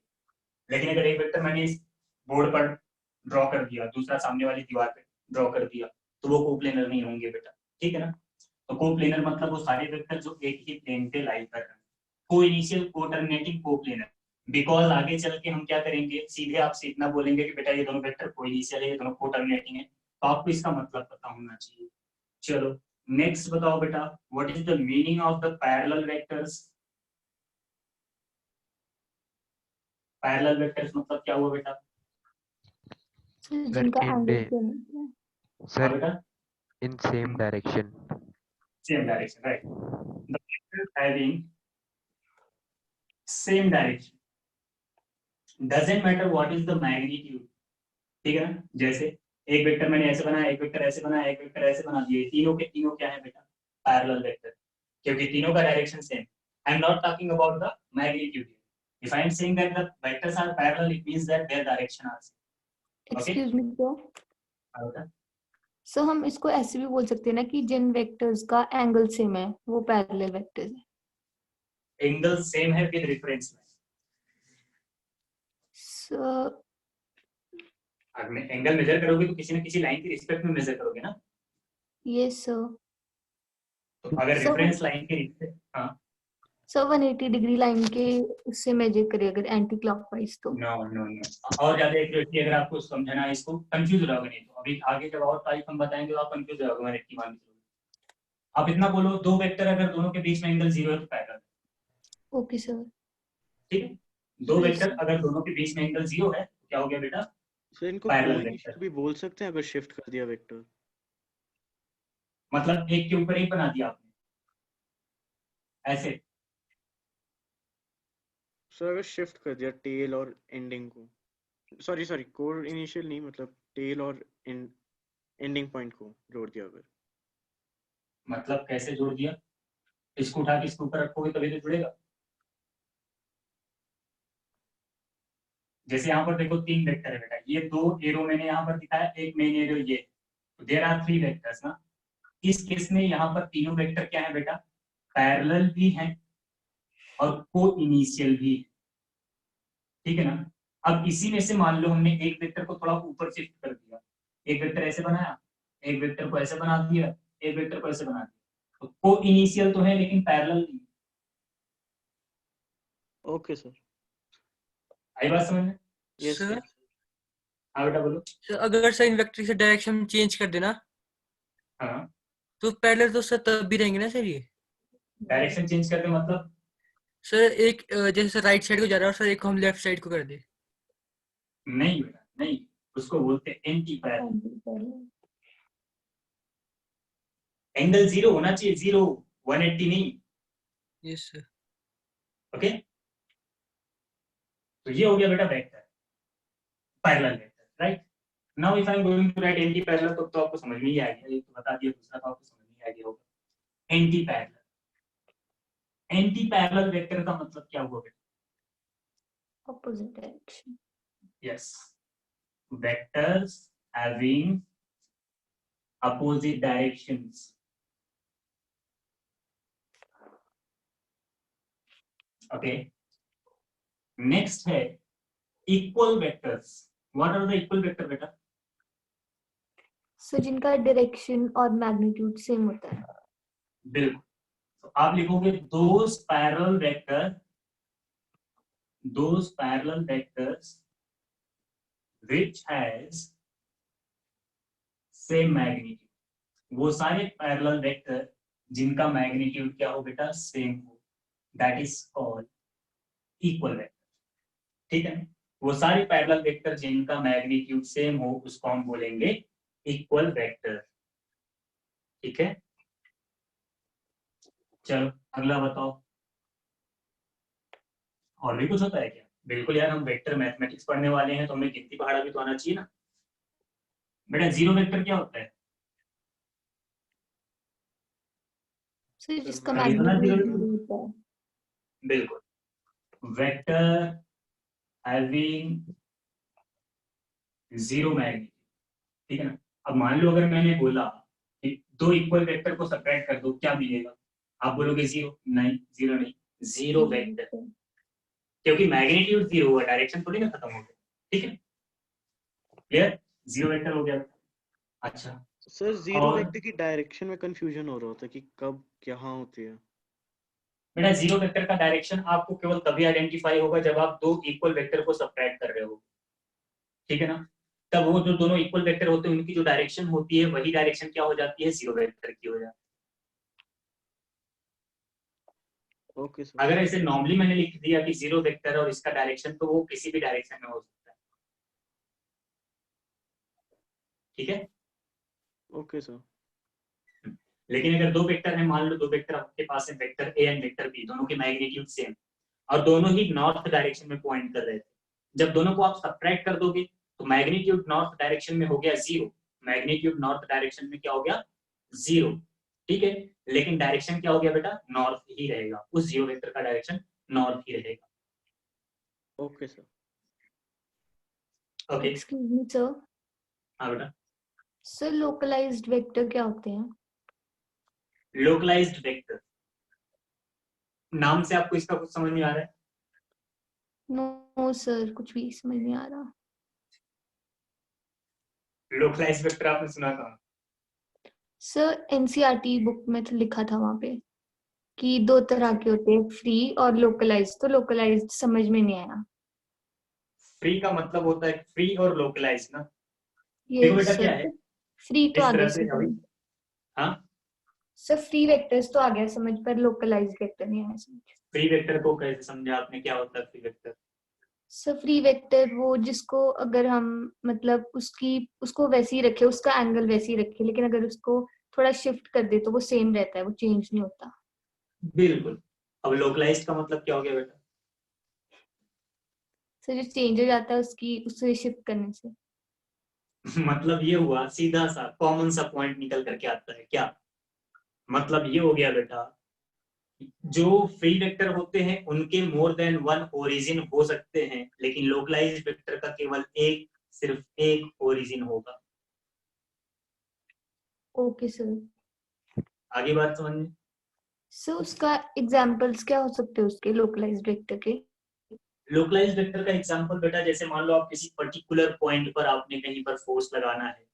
लेकिन अगर एक वेक्टर मैंने इस बोर्ड पर ड्रॉ कर दिया, दूसरा सामने वाली दीवार पे ड्रॉ कर दिया, तो वो कोप्लेनर नहीं होंगे बेटा, ठीक है ना। तो कोप्लेनर मतलब वो सारे वेक्टर जो एक ही प्लेन पे लाई कर रहे हैं। को इनिशियल कोऑर्डिनेटिंग कोप्लेनर, बिकॉज आगे चल के हम क्या करेंगे, सीधे आपसे इतना बोलेंगे कि बेटा ये दोनों वेक्टर को इनिशियल है, ये दोनों कोऑर्डिनेटिंग है, तो आपको इसका मतलब पता होना चाहिए। चलो नेक्स्ट बताओ बेटा, what is the meaning of the parallel vectors? Parallel vectors मतलब क्या हुआ बेटा? जिनका in एंगल the- सेम होता है। हाँ sir बेटा, in same direction. same direction, right? The vectors having same direction, doesn't matter what is the magnitude, ठीक है ना। जैसे एक वेक्टर मैंने ऐसे बनाया, एक वेक्टर ऐसे बनाया, एक वेक्टर ऐसे बना दिए, तीनों के तीनों क्या है बेटा? पैरेलल वेक्टर, क्योंकि तीनों का direction same. I am not talking about the magnitude. If I am saying that the vectors are parallel, it means that their direction are same. Okay, excuse me तो बेटा सो हम इसको ऐसे भी बोल सकते हैं ना कि जिन वेक्टर्स का एंगल सेम है वो पैरेलल वेक्टर्स है। एंगल सेम है विद रेफरेंस लाइन। सो अगर एंगल मेजर करोगे तो किसी न किसी लाइन के रिस्पेक्ट में मेजर करोगे ना। Yes sir. तो अगर So- रेफरेंस लाइन के रिस्पेक्ट, हाँ, सो 180 डिग्री लाइन के उससे मेजर करें अगर एंटी क्लॉकवाइज तो। नो नो नो, और ज्यादा एक्यूरेटली अगर आपको समझना है, इसको कंफ्यूज हो जाओगे नहीं तो। अभी आगे जब और टाइप हम बताएंगे तो आप कंफ्यूज हो जाओगे, मैंने की मान ली। आप इतना बोलो, दो वेक्टर अगर दोनों के बीच में एंगल 0 है तो पैरेलल, ओके सर। ठीक है। दो Yes, वेक्टर sir. अगर दोनों के बीच में एंगल 0 है तो क्या हो गया बेटा? सर इनको पैरेलल कोइनिशियल वेक्टर। भी बोल सकते हैं अगर शिफ्ट कर दिया वेक्टर। मतलब एक के ऊपर एक बना दिया आपने ऐसे। सर अगर शिफ्ट कर दिया टेल और एंडिंग को, सॉरी कोर इनिशियल नहीं, मतलब टेल और एंडिंग पॉइंट को जोड़ दिया अगर। मतलब कैसे जोड़ दिया? इसको उठा के इसके ऊपर रखोगे तभी तो जुड़ेगा। जैसे यहाँ पर देखो तीन वेक्टर है बेटा, ये दो एरो मैंने यहाँ पर दिखाया, एक मेन एरो ये, तो देयर आर 3 वेक्टर्स ना। इस केस में यहाँ पर तीनों वेक्टर क्या है बेटा? पैरेलल भी हैं और को इनिशियल भी है, ठीक है ना। अब इसी में से मान लो हमने एक वेक्टर को थोड़ा ऊपर शिफ्ट कर दिया, एक वेक्टर ऐसे बनाया, एक वेक्टर को ऐसे बना दिया, एक वेक्टर को ऐसे बना दिया, तो को इनिशियल तो है लेकिन पैरेलल नहीं। Okay sir. आई बात समझ में? Yes sir sir. हाँ बेटा बोलो। सर अगर सर इन वेक्टर से डायरेक्शन चेंज कर देना हाँ, तो पैरेलल तो सर तब भी रहेंगे ना सर ये। डायरेक्शन चेंज कर दे मतलब? सर एक जैसे सर राइट साइड को जा रहा है और सर एक को हम लेफ्ट साइड को कर दे। नहीं बेटा नहीं, उसको बोलते हैं एंटी पैरेलल। एंगल 0 होना चाहिए, 0 180 नहीं। Yes sir. ओके, तो ये हो गया बेटा vector, parallel vector, right. Now if I am going to write anti parallel तो आपको समझ में ही आ गया, एक तो बता दिया, दूसरा तो आपको समझ में ही आ गया होगा। Anti parallel, anti parallel vector का मतलब क्या हुआ बेटा? Opposite direction. Yes, vectors having opposite directions. Okay, next है equal vectors. What are the equal vector बेटा? सो जिनका डायरेक्शन और मैग्नीट्यूड सेम होता है। बिल्कुल, तो आप लिखोगे those parallel vectors which has same magnitude. वो सारे पैरेलल वेक्टर जिनका मैग्नीट्यूड क्या हो बेटा? सेम हो, that is called equal vector, ठीक है। वो सारे पैरेलल वेक्टर जिनका मैग्नीट्यूड सेम हो उसको हम बोलेंगे इक्वल वेक्टर, ठीक है। चलो अगला बताओ, और भी कुछ होता है क्या? बिल्कुल यार, हम वेक्टर मैथमेटिक्स पढ़ने वाले हैं तो हमें गिनती पहाड़ा भी तो आना चाहिए ना बेटा। जीरो वेक्टर क्या होता है? सर जिसका हाँ, इतना मैग्नीट्यूड zero- 0 होता है। बिल्कुल वेक्टर हैविंग जीरो मैग्नीट्यूड, ठीक है ना। अब मान लो अगर मैंने बोला कि दो इक्वल वेक्टर को सबट्रैक्ट कर दो, क्या मिलेगा? आप बोलोगे जीरो, नहीं जीरो नहीं, जीरो वेक्टर, क्योंकि मैग्नीट्यूड जीरो हुआ, डायरेक्शन थोड़ी ना खत्म हो गया, ठीक है, क्लियर, जीरो वेक्टर हो गया। अच्छा सर जीरो और वेक्टर की डायरेक्शन में कंफ्यूजन हो रहा होता है कि कब कहाँ होती है। बेटा जीरो वेक्टर का डायरेक्शन आपको केवल तभी आइडेंटिफाई होगा जब आप दो इक्वल वेक्टर को सबट्रैक्ट कर रहे हो, ठीक है ना। तब वो जो दोनों इक्वल वेक्टर होते हैं उनकी जो डायरेक्शन होती है वही डायरेक्शन क्या हो जाती है, जीरो वेक्टर की हो जाती ओके सर। है। अगर ऐसे नॉर्मली मैंने लिख दिया कि जीरो वेक्टर और इसका डायरेक्शन, तो वो किसी भी डायरेक्शन में हो सकता है, ठीक है। Okay sir. लेकिन अगर दो वेक्टर है, मान लो दो वेक्टर आपके पास है, vector A and vector B, दोनों के मैग्नीट्यूड सेम और दोनों ही नॉर्थ डायरेक्शन में पॉइंट कर रहे थे, जब दोनों को आप सबट्रैक्ट कर दोगे तो मैग्नीट्यूड नॉर्थ डायरेक्शन में हो गया जीरो, मैग्नीट्यूड नॉर्थ डायरेक्शन में क्या हो गया, जीरो, ठीक है। लेकिन डायरेक्शन क्या हो गया बेटा, नॉर्थ ही रहेगा, उस जीरो वेक्टर का डायरेक्शन नॉर्थ ही रहेगा। Okay sir. ओके एक्सक्यूज मी सर, हाँ बेटा, सर लोकलाइज्ड वेक्टर क्या होते हैं? लोकलाइज्ड वेक्टर, नाम से आपको इसका कुछ समझ नहीं आ रहा है? नो सर, कुछ भी समझ नहीं आ रहा। लोकलाइज्ड वेक्टर आपने सुना कहाँ? सर एनसीईआरटी बुक में तो लिखा था वहां पे कि दो तरह के होते हैं, फ्री और लोकलाइज्ड, तो लोकलाइज्ड समझ में नहीं आया। फ्री का मतलब होता है फ्री और लोकलाइज्ड ना। ये देखो बेटा क्या सर है, फ्री तो इस आ गया तरह से अभी, समझ। हाँ सर फ्री वेक्टर्स तो आ गया समझ, पर लोकलाइज्ड वेक्टर नहीं आया समझ। फ्री वेक्टर को कैसे समझा आपने, क्या होता है free vector? Sir free vector वो जिसको अगर हम मतलब उसको वैसे ही रखे, उसका एंगल वैसे ही रखे, लेकिन अगर उसको थोड़ा शिफ्ट कर दे तो वो सेम रहता है, वो चेंज नहीं होता। बिल्कुल। अब लोकलाइज्ड का मतलब क्या हो गया बेटा? सर जो चेंज हो जाता है उससे शिफ्ट करने से। मतलब ये हुआ, सीधा सा कॉमन सा पॉइंट निकल करके आता है क्या, मतलब ये हो गया बेटा, जो फ्री वेक्टर होते हैं उनके मोर देन वन ओरिजिन हो सकते हैं, लेकिन लोकलाइज्ड वेक्टर का केवल एक, सिर्फ एक ओरिजिन होगा। Okay sir. आगे बात समझ। सर उसका एग्जांपल्स क्या हो सकते हैं उसके लोकलाइज्ड वेक्टर के? लोकलाइज्ड वेक्टर का एग्जांपल बेटा, जैसे मान लो आप किसी पर्टिकुलर पॉइंट पर आपने कहीं पर फोर्स लगाना है,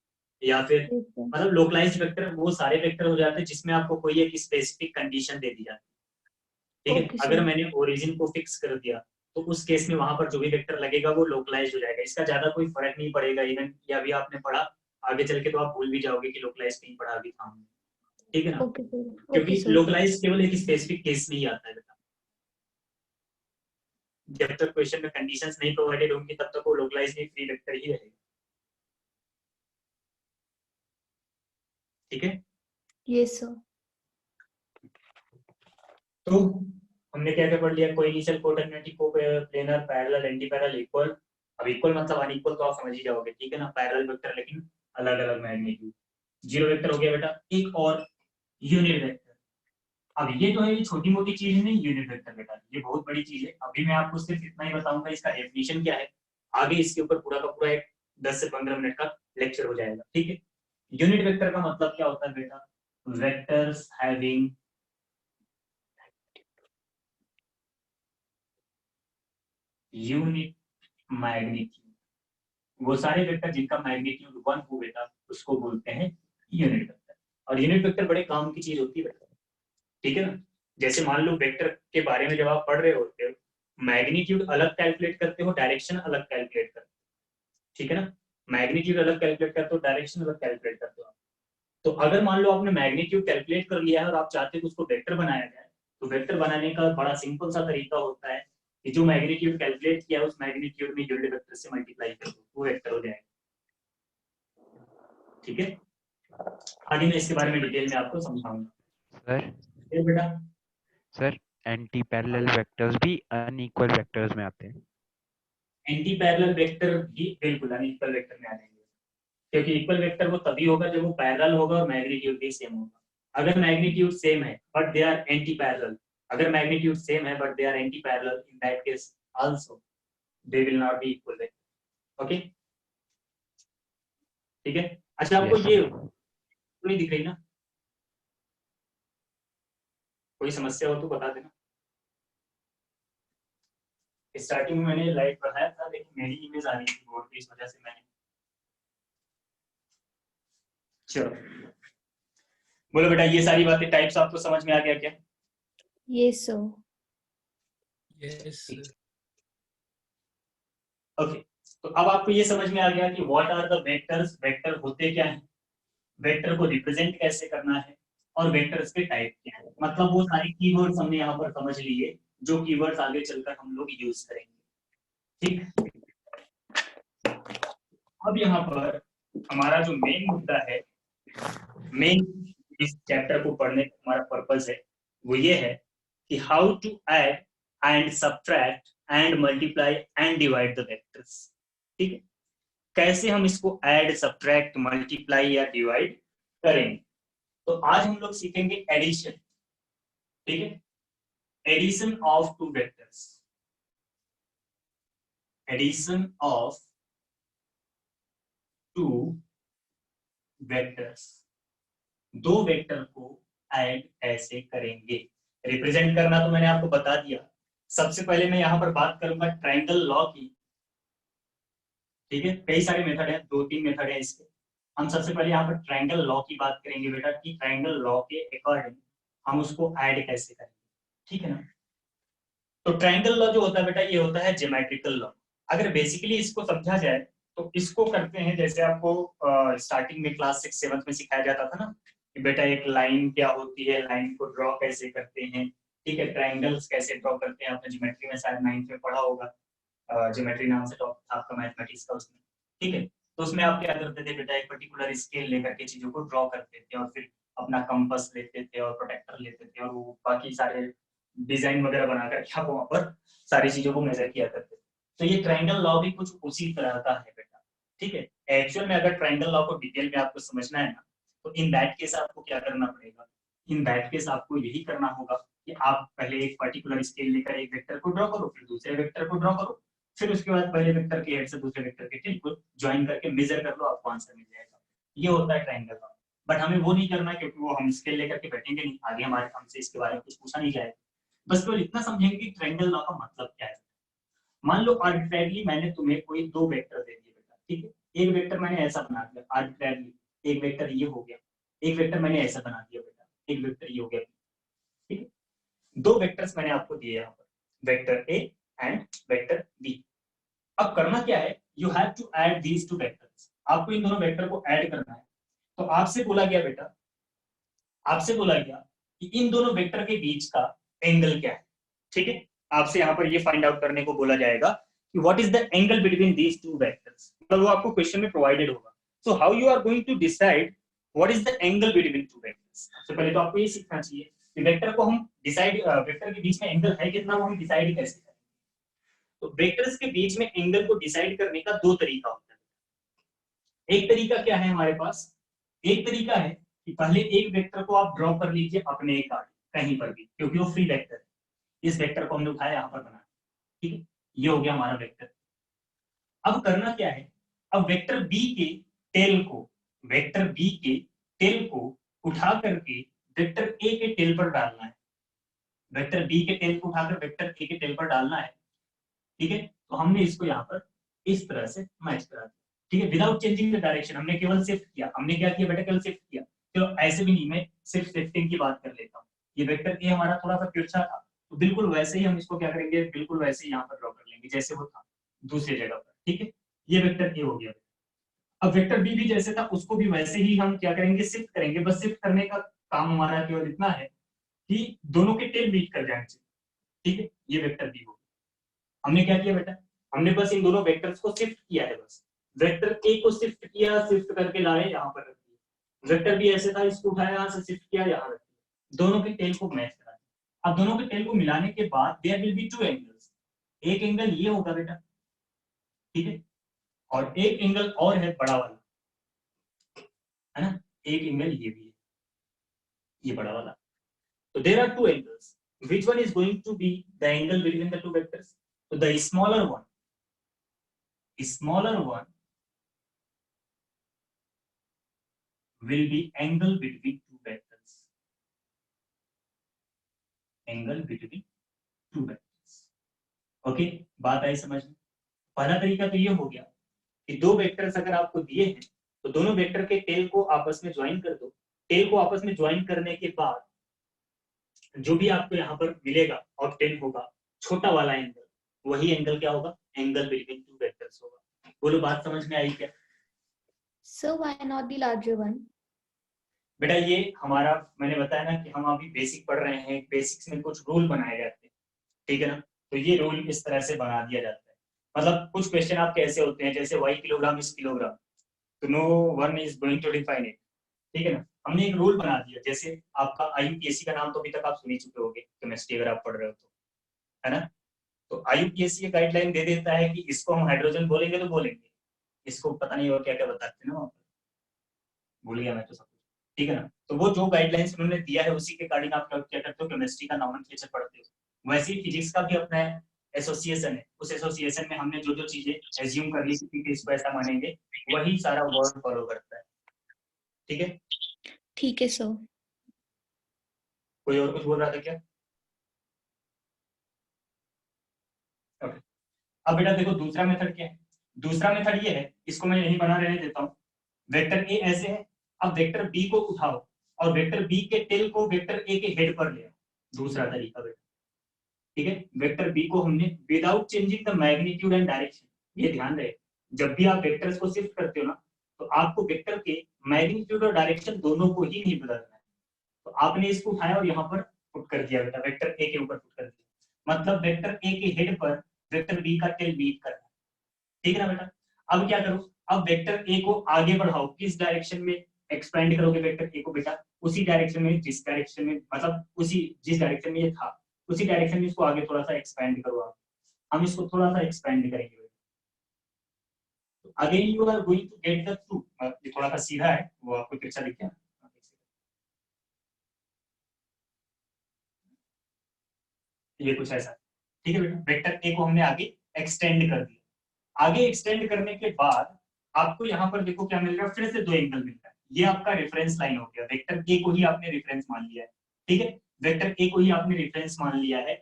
या फिर मतलब लोकलाइज्ड वेक्टर वो सारे वेक्टर हो जाते हैं जिसमें आपको कोई एक स्पेसिफिक कंडीशन दे दी जाती है, ठीक है। ओके अगर सर। मैंने ओरिजिन को फिक्स कर दिया तो उस केस में वहां पर जो भी वेक्टर लगेगा वो लोकलाइज्ड हो जाएगा, इसका ज्यादा कोई फर्क नहीं पड़ेगा। इवन ये अभी आपने पढ़ा, आगे चल के तो आप भूल भी जाओगे कि लोकलाइज्ड कहीं पढ़ा भी था हमने, ठीक है ना, ओके सर। ओके क्योंकि सर। लोकलाइज्ड केवल एक स्पेसिफिक केस में ही आता है बेटा। जब तक क्वेश्चन में कंडीशंस नहीं प्रोवाइडेड होंगी तब तक वो लोकलाइज्ड नहीं, फ्री वेक्टर ही रहेगा, ठीक है। Yes sir. तो हमने क्या क्या पढ़ लिया, कोई इनिशियल कोऑर्डिनेट, को planar, parallel, anti parallel, equal. अब इक्वल मतलब अनइक्वल तो आप समझ ही जाओगे, ठीक है ना। पैरेलल वेक्टर लेकिन अलग अलग मैग्नीट्यूड। जीरो वेक्टर हो गया बेटा, एक और यूनिट वेक्टर। अब ये जो है ये छोटी मोटी चीज नहीं, यूनिट वेक्टर बेटा ये बहुत बड़ी चीज है। अभी मैं आपको सिर्फ इतना ही बताऊंगा इसका डेफिनेशन क्या है, आगे इसके ऊपर पूरा का पूरा एक 10 से 15 मिनट का लेक्चर हो जाएगा, ठीक है। यूनिट वेक्टर का मतलब क्या होता है बेटा, वेक्टर्स हैविंग यूनिट मैग्नीट्यूड, वो सारे वेक्टर जिनका मैग्नीट्यूड 1 हो बेटा उसको बोलते हैं यूनिट वेक्टर। और यूनिट वेक्टर बड़े काम की चीज होती है बेटा, ठीक है ना। जैसे मान लो वेक्टर के बारे में जब आप पढ़ रहे होते हो, मैग्नीट्यूड अलग कैलकुलेट करते हो, डायरेक्शन अलग कैलकुलेट करते हो, ठीक है ना। मैग्नीट्यूड अलग कैलकुलेट करते हो, डायरेक्शन अलग कैलकुलेट करते हो। तो अगर मान लो आपने मैग्नीट्यूड कैलकुलेट कर लिया है और आप चाहते हो उसको वेक्टर बनाया जाए, तो वेक्टर बनाने का बड़ा सिंपल सा तरीका होता है कि जो मैग्नीट्यूड कैलकुलेट किया उस मैग्नीट्यूड में यूनिट वेक्टर से मल्टीप्लाई कर दो, वो वेक्टर हो जाएगा, ठीक है। आगे मैं इसके बारे में डिटेल में आपको समझाऊंगा। सर ये बेटा सर एंटी पैरेलल वेक्टर्स भी अनइक्वल वेक्टर्स में आते हैं। एंटी पैरेलल वेक्टर भी बिल्कुल अनइक्वल वेक्टर में आ जाएंगे, क्योंकि इक्वल वेक्टर वो तभी होगा जब वो पैरेलल होगा और मैग्नीट्यूड भी सेम होगा। अगर मैग्नीट्यूड सेम है but they are anti parallel, अगर मैग्नीट्यूड सेम है but they are anti parallel, in that case also they will not be equal vector. Okay, ठीक है। अच्छा, आपको Yes, ये sir. नहीं दिख रही ना? कोई समस्या हो तो बता देना। स्टार्टिंग में मैंने लाइट बढ़ाया था लेकिन मेरी इमेज आ रही थी बोर्ड पे, इस वजह से मैंने, चलो बोलो बेटा, ये सारी बातें टाइप्स आपको समझ में आ गया क्या? Yes, sir. यस ओके, तो अब आपको ये समझ में आ गया कि what are the vectors, vector होते क्या हैं, वेक्टर को रिप्रेजेंट कैसे करना है, और वेक्टर्स के टाइप क्या है। मतलब वो सारे कीवर्ड्स हमने यहाँ पर समझ लिए जो कीवर्ड्स आगे चलकर हम लोग यूज करेंगे। ठीक, अब यहाँ पर हमारा जो मेन मुद्दा है, मेन इस चैप्टर को पढ़ने का हमारा पर्पस है वो ये है कि how to add and subtract and multiply and divide the vectors. ठीक है, कैसे हम इसको ऐड, सब्ट्रैक्ट, मल्टीप्लाई या डिवाइड करेंगे। तो आज हम लोग सीखेंगे एडिशन। ठीक है, addition of two vectors, addition of two vectors, दो वेक्टर को ऐड कैसे करेंगे। रिप्रेजेंट करना तो मैंने आपको बता दिया। सबसे पहले मैं यहाँ पर बात करूंगा ट्रायंगल लॉ की। ठीक है, कई सारे मेथड है, 2-3 मेथड है इसके। हम सबसे पहले यहाँ पर ट्रायंगल लॉ की बात करेंगे बेटा, कि ट्रायंगल लॉ के अकॉर्डिंग हम उसको ऐड कैसे करेंगे। ठीक है ना? तो ट्रायंगल लॉ जो होता है बेटा, ये होता है ज्योमेट्रिकल लॉ। अगर बेसिकली इसको समझा जाए तो इसको करते हैं जैसे आपको स्टार्टिंग में क्लास 6-7 में सिखाया जाता था ना कि बेटा एक लाइन क्या होती है, लाइन को ड्रॉ कैसे करते हैं। ठीक है, ट्रायंगल्स कैसे ड्रॉ करते हैं, आपने ज्योमेट्री में शायद 9th में पढ़ा होगा, ज्योमेट्री नाम से टॉपिक था आपका मैथमेटिक्स का उसमें। ठीक है, तो उसमें आप क्या करते थे बेटा, एक पर्टिकुलर स्केल लेकर के चीजों को ड्रॉ करते थे और फिर अपना कंपास लेते थे और प्रोटेक्टर लेते थे और वो बाकी सारे डिजाइन वगैरह बना करके आप वहां पर सारी चीजों को मेजर किया करते थे। तो ये ट्रायंगल लॉ भी कुछ उसी तरह का है बेटा। ठीक है, एक्चुअल में अगर ट्रायंगल लॉ को डिटेल में आपको समझना है ना, तो इन दैट केस आपको क्या करना पड़ेगा, इन दैट केस आपको यही करना होगा कि आप पहले एक पर्टिकुलर स्केल लेकर एक वेक्टर को ड्रॉ करो, फिर दूसरे वेक्टर को ड्रॉ करो, फिर उसके बाद पहले वेक्टर के हेड से दूसरे वेक्टर के टेल को ज्वाइन करके मेजर कर लो, आपको आंसर मिल जाएगा। ये होता है ट्रायंगल लॉ। बट हमें वो नहीं करना क्योंकि वो हम स्केल लेकर के बैठेंगे नहीं, आगे हमारे हमसे इसके बारे में कुछ पूछा नहीं जाएगा। बस केवल इतना समझेंगे कि ट्रायंगल लॉ का मतलब क्या है। मान लो आर्बिट्रेरली मैंने तुम्हें कोई दो वेक्टर दे दिए बेटा। ठीक है, एक वेक्टर मैंने ऐसा बना दिया आर्बिट्रेरली, एक वेक्टर ये हो गया, एक वेक्टर मैंने ऐसा बना दिया बेटा, एक वेक्टर ये हो गया। ठीक है, दो वेक्टर्स मैंने आपको दिए यहाँ पर, vector A and vector B. अब करना क्या है, you have to add these two vectors, आपको इन दोनों वेक्टर को ऐड करना है। तो आपसे बोला गया बेटा, आपसे बोला गया कि इन दोनों वेक्टर के बीच का एंगल क्या है। ठीक है, आपसे यहाँ पर ये फाइंड आउट करने को बोला जाएगा कि what is the angle between these two vectors, मतलब वो आपको क्वेश्चन में प्रोवाइडेड होगा। So how you are going to decide what is the angle between two vectors. सबसे पहले तो आपको ये सीखना चाहिए कि वेक्टर को हम डिसाइड, वेक्टर के बीच में एंगल है कितना वो हम डिसाइड कैसे करें। तो वेक्टर्स के बीच में एंगल को डिसाइड करने का दो तरीका होता है। एक तरीका क्या है हमारे पास, एक तरीका है कि पहले एक वेक्टर को आप ड्रॉ कर लीजिए अपने एक कहीं पर भी, क्योंकि वो फ्री वेक्टर है। इस वेक्टर को हमने उठाया यहाँ पर बना, ठीक है, ये हो गया हमारा वेक्टर। अब करना क्या है, अब वेक्टर बी के टेल को, वेक्टर बी के टेल को उठा करके वेक्टर ए के टेल पर डालना है। वेक्टर बी के टेल को उठाकर वेक्टर ए के टेल पर डालना है। ठीक है, तो हमने इसको यहाँ पर इस तरह से मैच करा दिया। ठीक है, विदाउट चेंजिंग द डायरेक्शन, हमने केवल शिफ्ट किया। हमने क्या किया बेटा, केवल शिफ्ट किया। तो ऐसे भी नहीं, मैं सिर्फ शिफ्टिंग की बात कर लेता हूँ। ये वेक्टर ए हमारा थोड़ा सा तिरछा था, तो बिल्कुल वैसे ही हम इसको क्या करेंगे, बिल्कुल वैसे ही यहाँ पर ड्रॉ कर लेंगे जैसे वो था दूसरी जगह पर। ठीक है, ये वेक्टर ए हो गया। अब वेक्टर बी भी जैसे था उसको भी वैसे ही हम क्या करेंगे, शिफ्ट करेंगे। बस शिफ्ट करने का काम हमारा केवल इतना है कि दोनों के टेल मीट कर जाने चाहिए। ठीक है, ये वेक्टर बी हो गया। हमने क्या किया बेटा, हमने बस इन दोनों वेक्टर्स को शिफ्ट किया है। बस वेक्टर ए को शिफ्ट किया, शिफ्ट करके लाए यहाँ पर रख दिया। वेक्टर बी ऐसे था, इसको उठाया यहाँ से शिफ्ट किया, यहाँ रख दिया। दोनों के टेल को मैच करा दिया। अब दोनों के टेल को मिलाने के बाद there will be two angles. एक एंगल ये होगा बेटा, ठीक है, और एक एंगल और है बड़ा वाला, है ना, एक एंगल ये भी है। ये बड़ा वाला। तो there are two angles. Which one is going to be the angle between the two vectors? So the smaller one will be angle between two vectors. Angle between two vectors. Okay, बात आई समझ में? पहला तरीका तो ये हो गया कि दो वेक्टर्स अगर आपको दिए हैं तो दोनों वेक्टर के टेल को आपस में ज्वाइन कर दो। टेल को आपस में ज्वाइन करने के बाद जो भी आपको यहाँ पर मिलेगा ऑब्टेन होगा छोटा वाला एंगल, वही एंगल क्या होगा? एंगल बिटवीन टू वेक्टर्स होगा। बोलो बात समझ में आई क्या? So why not the larger one? बेटा ये हमारा, मैंने बताया ना कि हम अभी बेसिक पढ़ रहे हैं, बेसिक्स में कुछ रूल बनाए जाते हैं, ठीक है ना? तो ये रूल इस तरह से बना दिया जाता है। मतलब कुछ क्वेश्चन आपके ऐसे होते हैं जैसे y किलोग्राम इज किलोग्राम, तो no one is going to define it, ठीक है ना? हमने एक रूल बना दिया, जैसे आपका IUPAC का नाम तो अभी तक आप सुन ही चुके होंगे केमिस्ट्री अगर आप पढ़ रहे हो तो, है ना? तो IUPAC ये गाइडलाइन दे देता है कि इसको हम हाइड्रोजन बोलेंगे तो बोलेंगे, इसको पता नहीं और क्या क्या बताते हैं ना, भूल गया मैं तो सब कुछ, ठीक है ना? तो वो जो गाइडलाइंस उन्होंने दिया है उसी के अकॉर्डिंग आप क्या करते हो, केमिस्ट्री का नॉमेनक्लेचर पढ़ते हो। वैसे ही फिजिक्स का भी अपना एसोसिएशन है, उस एसोसिएशन में हमने जो जो चीजें एज्यूम कर ली कि इसको ऐसा मानेंगे, वही सारा वर्ड फॉलो करता है, ठीक है? ठीक है सर। कोई और कुछ बोल रहा था क्या? ओके, अब बेटा देखो दूसरा मेथड क्या है। दूसरा मेथड ये है, इसको मैं यही बना रहने देता हूँ। वेक्टर ए ऐसे है, अब वेक्टर बी को उठाओ और वेक्टर बी के टेल को वेक्टर ए के हेड पर ले आओ। दूसरा तरीका बेटा, ठीक है? वेक्टर बी को हमने without changing the magnitude and direction, ये ध्यान रहे जब भी आप वेक्टर्स को शिफ्ट करते हो ना, तो आपको वेक्टर के मैग्नीट्यूड और डायरेक्शन दोनों को ही नहीं बदलना है। तो आपने इसको उठाया और यहाँ पर पुट कर दिया बेटा, वेक्टर ए के ऊपर पुट कर दिया, मतलब वेक्टर ए के हेड पर वेक्टर बी का टेल मीट करना, ठीक है ना बेटा? अब क्या करो, अब वेक्टर ए को आगे बढ़ाओ, किस डायरेक्शन में एक्सपेंड करोगे वेक्टर ए को बेटा? उसी डायरेक्शन में जिस डायरेक्शन में, मतलब उसी जिस डायरेक्शन में ये था उसी डायरेक्शन में इसको आगे थोड़ा सा एक्सपेंड करो आप। हम इसको थोड़ा सा एक्सपेंड करेंगे। तो again you are going to get the true, ये थोड़ा सा सीधा है, वो आपको पिक्चर दिख गया, ये कुछ ऐसा, ठीक है बेटा? वेक्टर ए को हमने आगे एक्सटेंड कर दिया। आगे एक्सटेंड करने के बाद आपको यहाँ पर देखो क्या मिल रहा है, फिर से दो एंगल मिल रहा है। ये आपका रेफरेंस लाइन हो गया, वेक्टर ए को ही आपने रेफरेंस मान लिया है, ठीक है? वेक्टर ए को ही आपने रेफरेंस मान लिया है।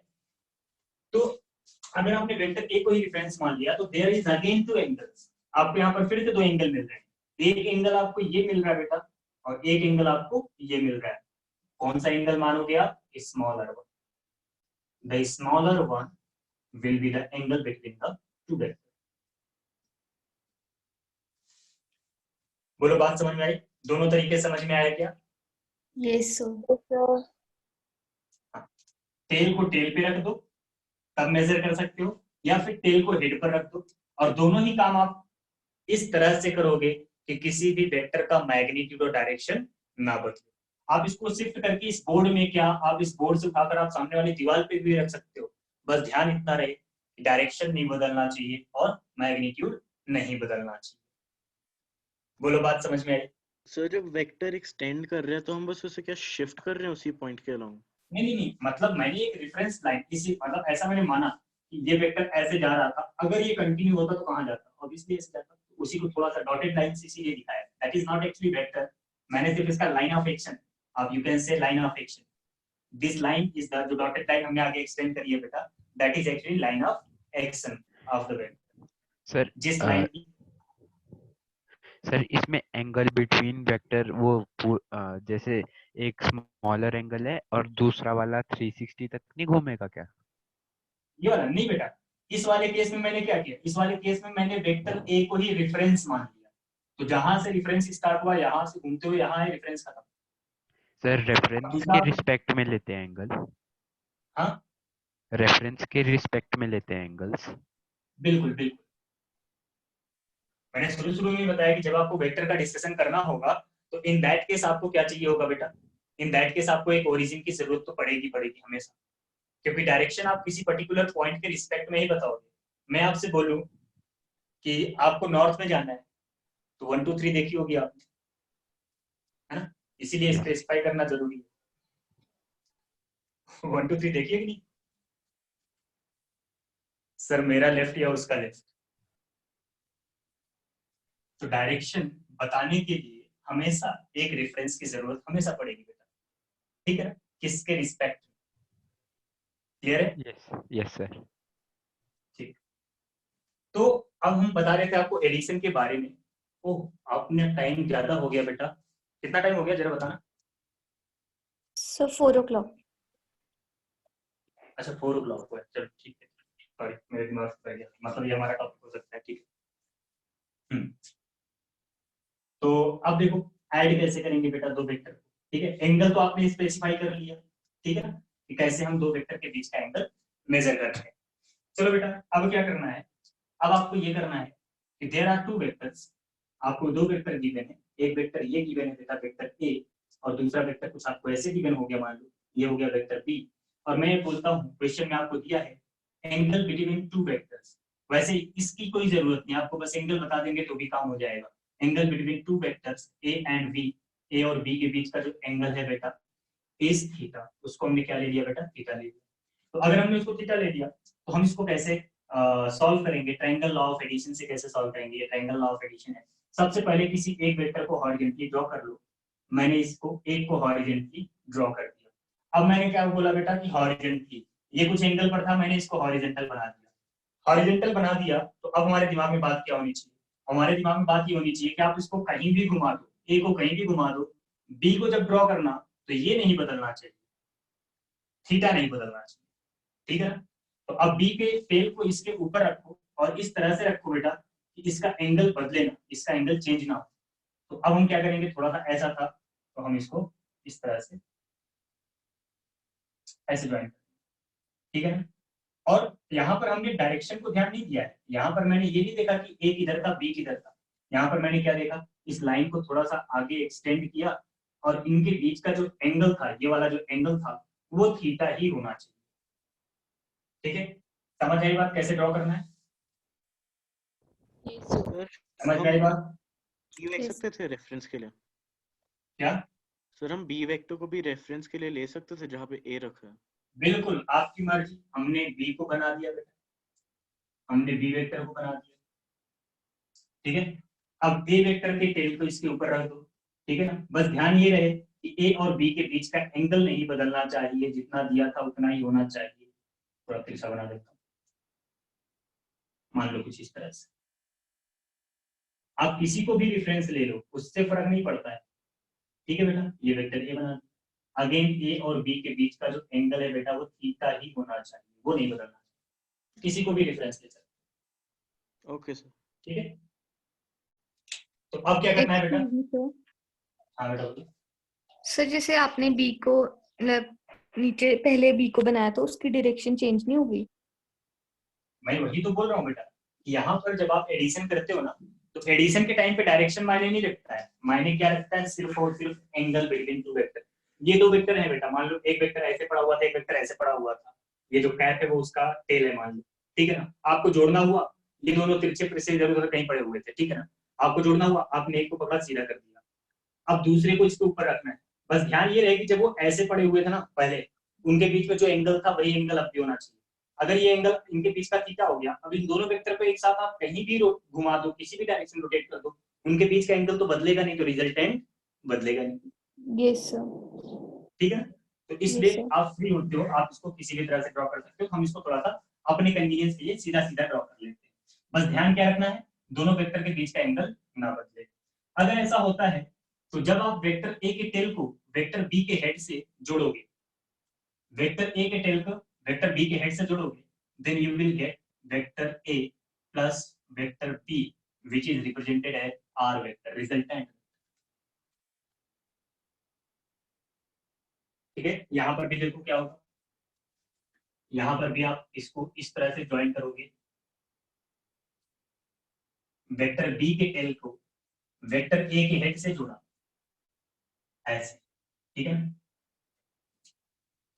तो अगर आपने वेक्टर ए को ही रेफरेंस मान लिया तो there is again two angles, आपको यहाँ पर फिर से दो एंगल मिल रहे हैं। एक एंगल आपको ये मिल रहा है बेटा और एक एंगल आपको ये मिल रहा है। कौन सा एंगल मानोगे आप? Smaller one. The smaller one will be the angle between the two vectors. बोलो बात समझ में आई? दोनों तरीके समझ में आया क्या? Yes sir. टेल को टेल पे रख दो तब मेजर कर सकते हो, या फिर टेल को हेड पर रख दो, और दोनों ही काम आप इस तरह से करोगे कि किसी भी वेक्टर का मैग्नीट्यूड और डायरेक्शन ना बदले। आप इसको शिफ्ट करके इस बोर्ड में, क्या आप इस बोर्ड से उठाकर आप सामने वाली दीवार पे भी रख सकते हो, बस ध्यान इतना रहे डायरेक्शन नहीं बदलना चाहिए और मैग्नीट्यूड नहीं बदलना चाहिए। बोलो बात समझ में आई? सर जब वेक्टर एक्सटेंड कर रहे हैं तो हम बस उसे क्या शिफ्ट कर रहे हैं उसी पॉइंट के अलोंग? नहीं, मतलब मैंने एक रेफरेंस लाइन, इसी मतलब ऐसा मैंने माना कि ये वेक्टर ऐसे जा रहा था, अगर ये कंटिन्यू होता तो कहाँ जाता? ऑब्वियसली ऐसे जाता, तो उसी को थोड़ा सा डॉटेड लाइन से इसीलिए दिखाया। That is not actually vector, मैंने सिर्फ इसका लाइन ऑफ एक्शन, आप you can say line of action, this line is the, जो डॉटेड लाइन हमने आगे एक्सटेंड करी है बेटा, that is actually line of action of the vector. Sir जिस लाइन की सर इसमें एंगल बिटवीन वेक्टर वो जैसे एक स्मॉलर एंगल है और दूसरा वाला 360 तक नहीं घूमेगा क्या? ये वाला नहीं बेटा, इस वाले केस में मैंने क्या किया, इस वाले केस में मैंने वेक्टर ए को ही रेफरेंस मान लिया, तो जहां से रेफरेंस स्टार्ट हुआ यहां से घूमते हुए यहाँ है रेफरेंस खत्म। सर रेफरेंस के रिस्पेक्ट में लेते हैं एंगल? हाँ रेफरेंस के रिस्पेक्ट में लेते हैं एंगल्स? बिल्कुल बिल्कुल, मैंने शुरू में बताया कि जब आपको वेक्टर का डिस्कशन करना होगा तो इन दैट केस आपको क्या चाहिए होगा बेटा? इन दैट केस आपको एक ओरिजिन की जरूरत तो पड़ेगी हमेशा, क्योंकि डायरेक्शन आप किसी पर्टिकुलर पॉइंट के रिस्पेक्ट में ही बताओगे। मैं आपसे बोलूं कि आपको नॉर्थ में जाना है तो 1 2 3 देखी होगी आपने, है ना? इसीलिए स्पेसिफाई करना जरूरी है। 1 2 3 देखिए कि नहीं सर, मेरा लेफ्ट या उसका लेफ्ट। तो डायरेक्शन बताने के लिए हमेशा एक रेफरेंस की जरूरत हमेशा पड़ेगी बेटा, ठीक है? किसके रिस्पेक्ट, क्लियर है? Yes yes sir. ठीक। तो अब हम बता रहे थे आपको एडिशन के बारे में। ओह, आपने टाइम ज्यादा हो गया बेटा, कितना टाइम हो गया जरा बताना। Sir 4 o'clock। अच्छा 4 o'clock हुआ है, चलो ठीक है, सॉरी मेरे दिमाग से पड़ गया, मतलब ये हमारा टॉपिक हो सकता है, ठीक है। तो अब देखो ऐड कैसे करेंगे बेटा दो वेक्टर को, ठीक है? एंगल तो आपने स्पेसिफाई कर लिया, ठीक है ना, कि कैसे हम दो वेक्टर के बीच का एंगल मेजर करते हैं। चलो बेटा अब क्या करना है, अब आपको ये करना है कि देयर आर टू वेक्टर्स, आपको दो वेक्टर गिवन है, एक वेक्टर ये गिवन है बेटा वेक्टर ए, और दूसरा वेक्टर कुछ आपको ऐसे गिवन हो गया, मान लो ये हो गया वेक्टर बी। और मैं ये बोलता हूँ क्वेश्चन में आपको दिया है एंगल बिटवीन टू वेक्टर्स, वैसे इसकी कोई जरूरत नहीं, आपको बस एंगल बता देंगे तो भी काम हो जाएगा। Angle between two vectors a and b, a और बी के बीच का जो एंगल है बेटा इज थीटा, उसको हमने क्या ले लिया बेटा, थीटा ले लिया। तो अगर हमने उसको थीटा ले लिया तो हम इसको कैसे सॉल्व करेंगे, ट्रायंगल लॉ ऑफ एडिशन से कैसे सॉल्व करेंगे, ये ट्रायंगल लॉ ऑफ एडिशन है। सबसे पहले किसी एक वेक्टर को हॉरिजॉन्टली ड्रॉ कर लो, मैंने इसको एक को हॉरिजॉन्टली ड्रॉ कर दिया। अब मैंने क्या बोला बेटा कि हॉरिजॉन्टली, ये कुछ एंगल पर था, मैंने इसको हॉरिजॉन्टल बना दिया। हॉरिजॉन्टल बना दिया तो अब हमारे दिमाग में बात क्या होनी चाहिए, हमारे दिमाग में बात ये होनी चाहिए कि आप इसको कहीं भी घुमा दो, ए को कहीं भी घुमा दो, बी को जब ड्रॉ करना तो ये नहीं बदलना चाहिए, थीटा नहीं बदलना चाहिए, ठीक है ना? तो अब बी के टेल को इसके ऊपर रखो और इस तरह से रखो बेटा कि इसका एंगल बदले ना, इसका एंगल चेंज ना हो। तो अब हम क्या करेंगे, थोड़ा सा ऐसा था तो हम इसको इस तरह से ऐसे ज्वाइन, ठीक है ना? और यहाँ पर हमने डायरेक्शन को ध्यान नहीं दिया है, यहाँ पर मैंने ये नहीं देखा कि ए किधर था बी किधर था, यहाँ पर मैंने क्या देखा, इस लाइन को थोड़ा सा आगे एक्सटेंड किया और इनके बीच का जो एंगल था, ये वाला जो एंगल था वो थीटा ही होना चाहिए, ठीक है? समझ आई बात कैसे ड्रॉ करना है, सर समझ आई बात? बी देख सकते थे रेफरेंस के लिए, क्या? सर हम बी वेक्टर को भी रेफरेंस के लिए ले सकते थे जहाँ पे ए रखा है। बिल्कुल आपकी मर्जी, हमने बी को बना दिया बेटा, हमने बी वेक्टर को बना दिया, ठीक है? अब ए वेक्टर के टेल को इसके ऊपर रख दो, ठीक है ना? बस ध्यान ये रहे कि ए और बी के बीच का एंगल नहीं बदलना चाहिए, जितना दिया था उतना ही होना चाहिए। थोड़ा तिरछा बना देता हूँ, मान लो कुछ इस तरह से, आप किसी को भी रेफरेंस ले लो उससे फर्क नहीं पड़ता है, ठीक है बेटा? ये वेक्टर ए बना दिया, अगेन ए और बी के बीच का जो एंगल है बेटा वो थीटा ही होना चाहिए, वो नहीं बदलना चाहिए, किसी को भी रेफरेंस ले सकते, ओके सर। ठीक है? तो अब क्या करना है बेटा? हाँ बेटा बोलो। सर जैसे आपने बी को मतलब नीचे पहले बी को बनाया तो उसकी डायरेक्शन चेंज नहीं होगी? मैं वही तो बोल रहा हूँ बेटा, यहाँ पर जब आप एडिशन करते हो ना तो एडिशन के टाइम पे डायरेक्शन मायने नहीं रखता है, मायने क्या रखता है, सिर्फ और सिर्फ एंगल बिटवीन टू वेक्टर। ये दो वेक्टर है बेटा, मान लो एक वेक्टर ऐसे पड़ा हुआ था, एक वेक्टर ऐसे पड़ा हुआ था, ये जो कैप है वो उसका टेल है मान लो, ठीक है ना? आपको जोड़ना हुआ, ये दोनों तिरछे प्रेसे इधर उधर कहीं पड़े हुए थे, ठीक है ना? आपको जोड़ना हुआ, आपने एक को पकड़ा सीधा कर दिया, अब दूसरे को इसके ऊपर रखना है। बस ध्यान ये रहे कि जब वो ऐसे पड़े हुए थे ना पहले, उनके बीच में जो एंगल था वही एंगल अब भी होना चाहिए। अगर ये एंगल इनके बीच का थीटा हो गया, अब इन दोनों वेक्टर को एक साथ आप कहीं भी घुमा दो, किसी भी डायरेक्शन रोटेट कर दो, उनके बीच का एंगल तो बदलेगा नहीं, तो रिजल्टेंट बदलेगा नहीं। Yes sir. ठीक है, तो इसलिए आप फ्री होते हो, आप इसको किसी भी तरह से ड्रॉ कर सकते हो, हम इसको थोड़ा सा अपने कन्वीनियंस के लिए सीधा सीधा ड्रॉ कर लेते हैं। बस ध्यान क्या रखना है, दोनों वेक्टर के बीच का एंगल ना बदले। अगर ऐसा होता है तो जब आप वेक्टर ए के टेल को वेक्टर बी के हेड से जोड़ोगे, वेक्टर ए के टेल को वेक्टर बी के हेड से जोड़ोगे, then you will get vector A plus vector b which is represented as r vector resultant। ठीक है, यहां पर भी देखो क्या होगा, यहां पर भी आप इसको इस तरह से ज्वाइन करोगे, वेक्टर बी के टेल को वेक्टर ए के हेड से जोड़ा ऐसे, ठीक है?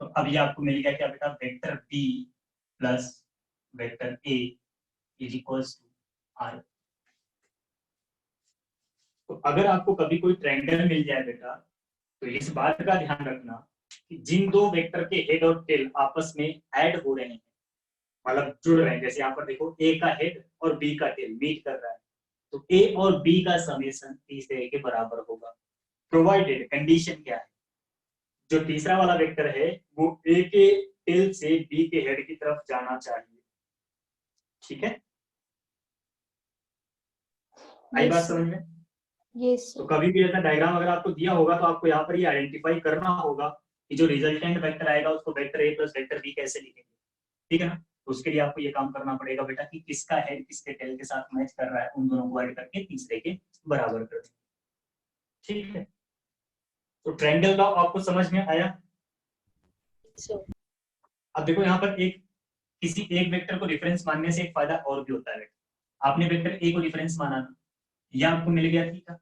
तो अब ये आपको मिल गया क्या बेटा, vector B plus vector A is equals to R. तो अगर आपको कभी कोई ट्रायंगल मिल जाए बेटा तो इस बात का ध्यान रखना कि जिन दो वेक्टर के हेड और टेल आपस में ऐड हो रहे हैं, मतलब जुड़ रहे हैं, जैसे यहाँ पर देखो ए का हेड और बी का टेल मीट कर रहा है, तो ए और बी का समेशन तीसरे के बराबर होगा, प्रोवाइडेड, कंडीशन क्या है, जो तीसरा वाला वेक्टर है वो ए के टेल से बी के हेड की तरफ जाना चाहिए। ठीक है, आई बात समझ में? यस तो कभी भी ऐसा डायग्राम अगर आपको दिया होगा तो आपको यहाँ पर ये आइडेंटिफाई करना होगा कि जो रिजल्टेंट वेक्टर आएगा उसको वेक्टर ए प्लस वेक्टर बी कैसे लिखेंगे। ठीक है ना, तो उसके लिए आपको ये काम करना पड़ेगा बेटा कि किसका हेड किसके टेल के साथ मैच कर रहा है, उन दोनों को ऐड करके तीसरे के बराबर कर दें। ठीक है, तो ट्रायंगल लॉ आपको समझ में आया? अब देखो यहाँ पर एक किसी एक वेक्टर को रेफरेंस मानने से एक फायदा और भी होता है बेटा। आपने वेक्टर ए को रेफरेंस माना था, यह आपको मिल गया थीटा,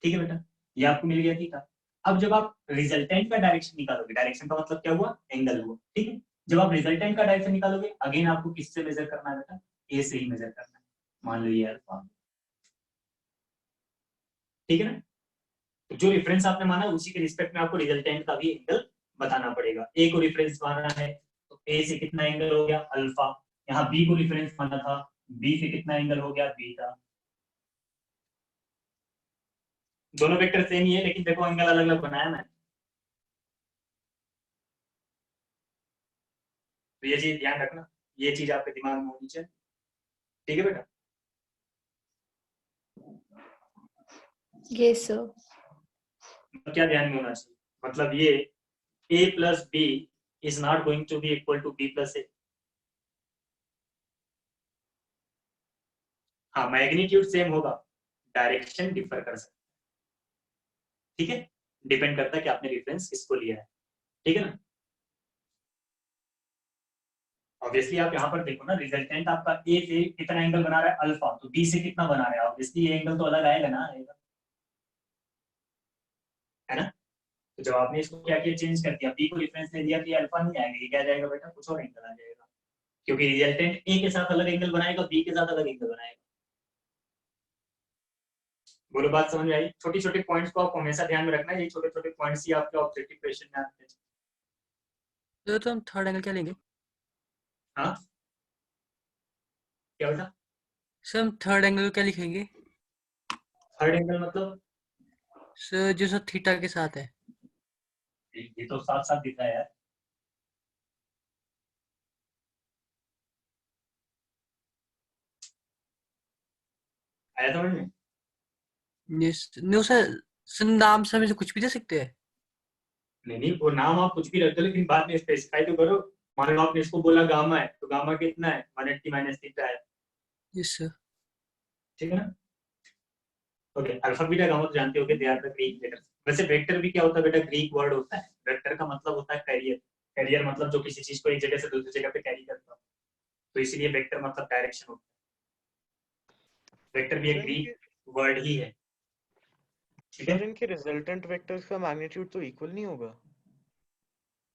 ठीक है बेटा, ये आपको मिल गया थीटा। अब जब आप रिजल्टेंट का डायरेक्शन निकालोगे, डायरेक्शन का मतलब क्या हुआ, एंगल हुआ, ठीक है, जब आप रिजल्टेंट का डायरेक्शन निकालोगे अगेन आपको किससे मेजर करना है बेटा, ए से ही मेजर करना है, मान लो ये अल्फा, ठीक है ना। तो जो रेफरेंस आपने माना उसी के रिस्पेक्ट में आपको रिजल्टेंट का भी एंगल बताना पड़ेगा। ए को रेफरेंस माना है तो ए से कितना एंगल हो गया, अल्फा। यहाँ बी को रेफरेंस माना था, बी से कितना एंगल हो गया, बीटा। दोनों वेक्टर सेम ही है लेकिन देखो एंगल अलग अलग बनाया मैंने, तो ये चीज ध्यान रखना, ये चीज आपके दिमाग में होनी चाहिए। ठीक है बेटा, यस सर। क्या ध्यान में होना चाहिए, मतलब ये a plus b is not going to be equal to b plus a. हाँ, मैग्नीट्यूड सेम होगा, डायरेक्शन डिफर कर सकता है। ठीक है, डिपेंड करता है कि आपने रेफरेंस किसको लिया है। ठीक है ना, ऑब्वियसली आप यहाँ पर देखो ना, रिजल्टेंट आपका ए से कितना एंगल बना रहा है, अल्फा, तो बी से कितना बना रहा है, ऑब्वियसली ये एंगल तो अलग आएगा ना, आएगा, है ना। तो जब आपने इसको क्या किया, चेंज कर दिया, बी को रेफरेंस ले दिया, तो ये अल्फा नहीं आएगा, ये क्या जाएगा बेटा, कुछ और एंगल आ जाएगा, क्योंकि रिजल्टेंट ए के साथ अलग एंगल बनाएगा, बी के साथ अलग एंगल बनाएगा। बोलो, बात समझ में आई? छोटी छोटी पॉइंट्स को आपको हमेशा ध्यान में रखना है, ये छोटे छोटे पॉइंट्स ही आपके ऑब्जेक्टिव क्वेश्चन में आते हैं। तो हम थर्ड एंगल क्या लेंगे? हाँ, क्या बेटा? सर हम थर्ड एंगल क्या लिखेंगे? थर्ड एंगल मतलब सर जो सर थीटा के साथ है। ये तो साथ साथ दिख रहा है यार। आया समझ में? नो सर नाम से हमें से कुछ भी दे सकते हैं। नहीं, वो नाम आप कुछ भी रख दो लेकिन बाद में स्पेसिफाई तो करो। मान लो आपने इसको बोला गामा है, तो गामा कितना है, 180 माइनस थीटा है। Yes sir. ठीक है ना, ओके। अल्फा बीटा गामा तो जानते हो कि they are the Greek letters. वैसे वेक्टर भी क्या होता है बेटा, ग्रीक वर्ड होता है। वेक्टर का मतलब होता है कैरियर। कैरियर मतलब जो किसी चीज को एक जगह से दूसरी जगह पे कैरी करता है, तो इसीलिए वेक्टर मतलब डायरेक्शन होता है। वेक्टर भी एक ग्रीक वर्ड ही है। ठीक है, सर इनके रिजल्टेंट वेक्टर्स का मैग्नीट्यूड तो इक्वल नहीं होगा।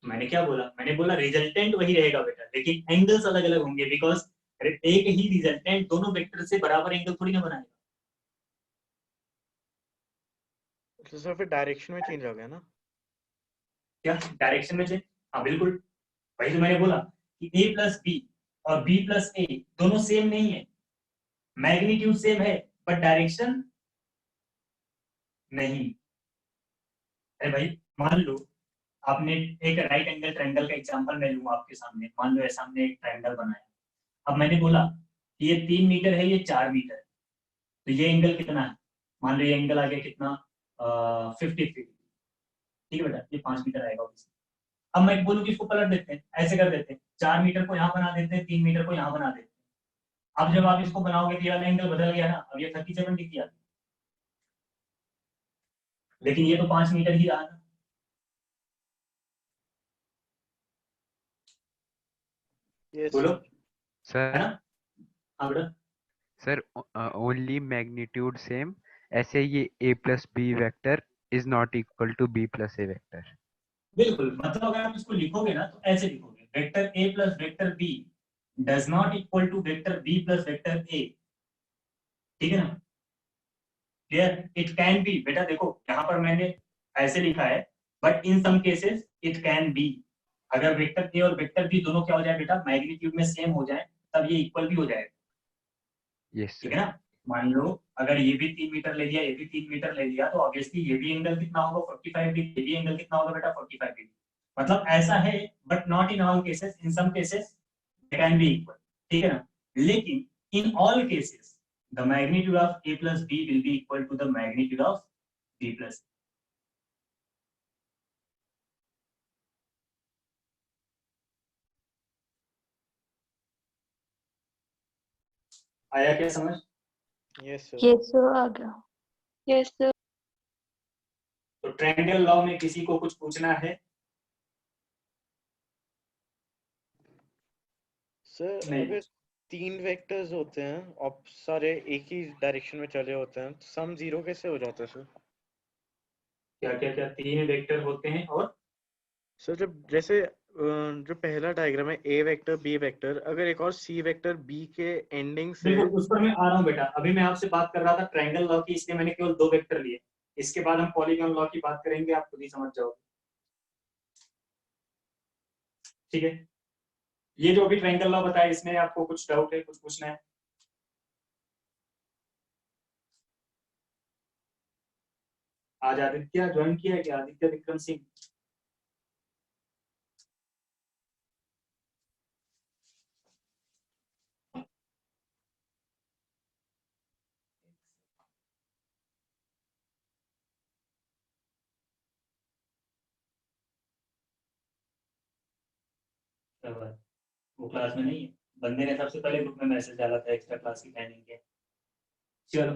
मैंने क्या बोला, मैंने बोला रिजल्टेंट वही रहेगा बेटा, लेकिन एंगल्स अलग अलग होंगे, बिकॉज एक ही रिजल्टेंट दोनों वेक्टर से बराबर एंगल थोड़ी ना बनाएगा। तो सर फिर डायरेक्शन में चेंज आ गया ना। क्या डायरेक्शन में चेंज? हाँ बिल्कुल, वही तो मैंने बोला कि a प्लस बी और b प्लस ए दोनों सेम नहीं है, मैग्नीट्यूड सेम है बट डायरेक्शन नहीं। अरे भाई, मान लो आपने एक राइट एंगल ट्रायंगल का एग्जांपल मैं लूंगा आपके सामने, मान लो ऐसा हमने एक ट्रायंगल बनाया। अब मैंने बोला कि ये 3 मीटर है, ये 4 मीटर है, तो ये एंगल कितना है, मान लो ये एंगल आ गया कितना, 53। ठीक है बेटा, ये 5 मीटर आएगा। अब मैं बोलूँ कि इसको पलट देते हैं, ऐसे कर देते हैं, 4 मीटर को यहाँ बना देते हैं, 3 मीटर को यहाँ बना देते हैं। अब जब आप इसको बनाओगे तो ये वाला एंगल बदल गया ना, अब ये 37 डिग्री आ गया, लेकिन ये तो 5 मीटर ही रहा ना। यस बोलो, सर है ना? हाँ बेटा, सर ओनली मैग्नीट्यूड सेम, ऐसे ये a plus B vector is not equal to b plus A vector. बिल्कुल, मतलब अगर आप इसको लिखोगे ना तो ऐसे लिखोगे, vector a plus vector b does not equal to vector b plus vector a। ठीक है ना, क्लियर? इट कैन बी, बेटा देखो यहाँ पर मैंने ऐसे लिखा है, but in some cases it can be, अगर वेक्टर ए और वेक्टर बी दोनों क्या हो जाए बेटा, मैग्नीट्यूड में सेम हो जाए, तब ये इक्वल भी हो जाएगा। यस ठीक सर। है ना। मान लो अगर ये भी 3 मीटर ले लिया, ये भी 3 मीटर ले लिया, तो ऑब्वियसली ये भी एंगल कितना होगा 45 डिग्री, ये भी एंगल कितना होगा बेटा 45 डिग्री। मतलब ऐसा है, but not in all cases, in some cases they can be equal. ठीक है ना। लेकिन in all cases the magnitude of a plus b will be equal to the magnitude of b plus c. आया क्या समझ? Yes sir. Yes sir, आ गया। Yes sir. तो triangle law में किसी को कुछ पूछना है? सर नहीं। अगर 3 वेक्टर्स होते हैं और सारे एक ही डायरेक्शन में चले होते हैं तो सम 0 कैसे हो जाता है सर? क्या क्या क्या 3 वेक्टर होते हैं और सर जब जैसे जो पहला डायग्राम है ए वेक्टर बी वेक्टर, अगर एक और सी वेक्टर बी के एंडिंग से बिल्कुल उस पर मैं आ रहा हूँ बेटा। अभी मैं आपसे बात कर रहा था ट्रायंगल लॉ की, इसलिए मैंने केवल 2 वेक्टर लिए। इसके बाद हम पॉलीगॉन लॉ की बात करेंगे, आप खुद ही समझ जाओगे। ठीक है। ये जो अभी ट्रायंगल लॉ बताया, इसमें आपको कुछ डाउट है, कुछ पूछना है? आज आदित्य ज्वाइन किया है क्या? आदित्य विक्रम सिंह। क्या बात, वो क्लास में नहीं है? बंदे ने सबसे पहले ग्रुप में मैसेज डाला था एक्स्ट्रा क्लास की टाइमिंग के। चलो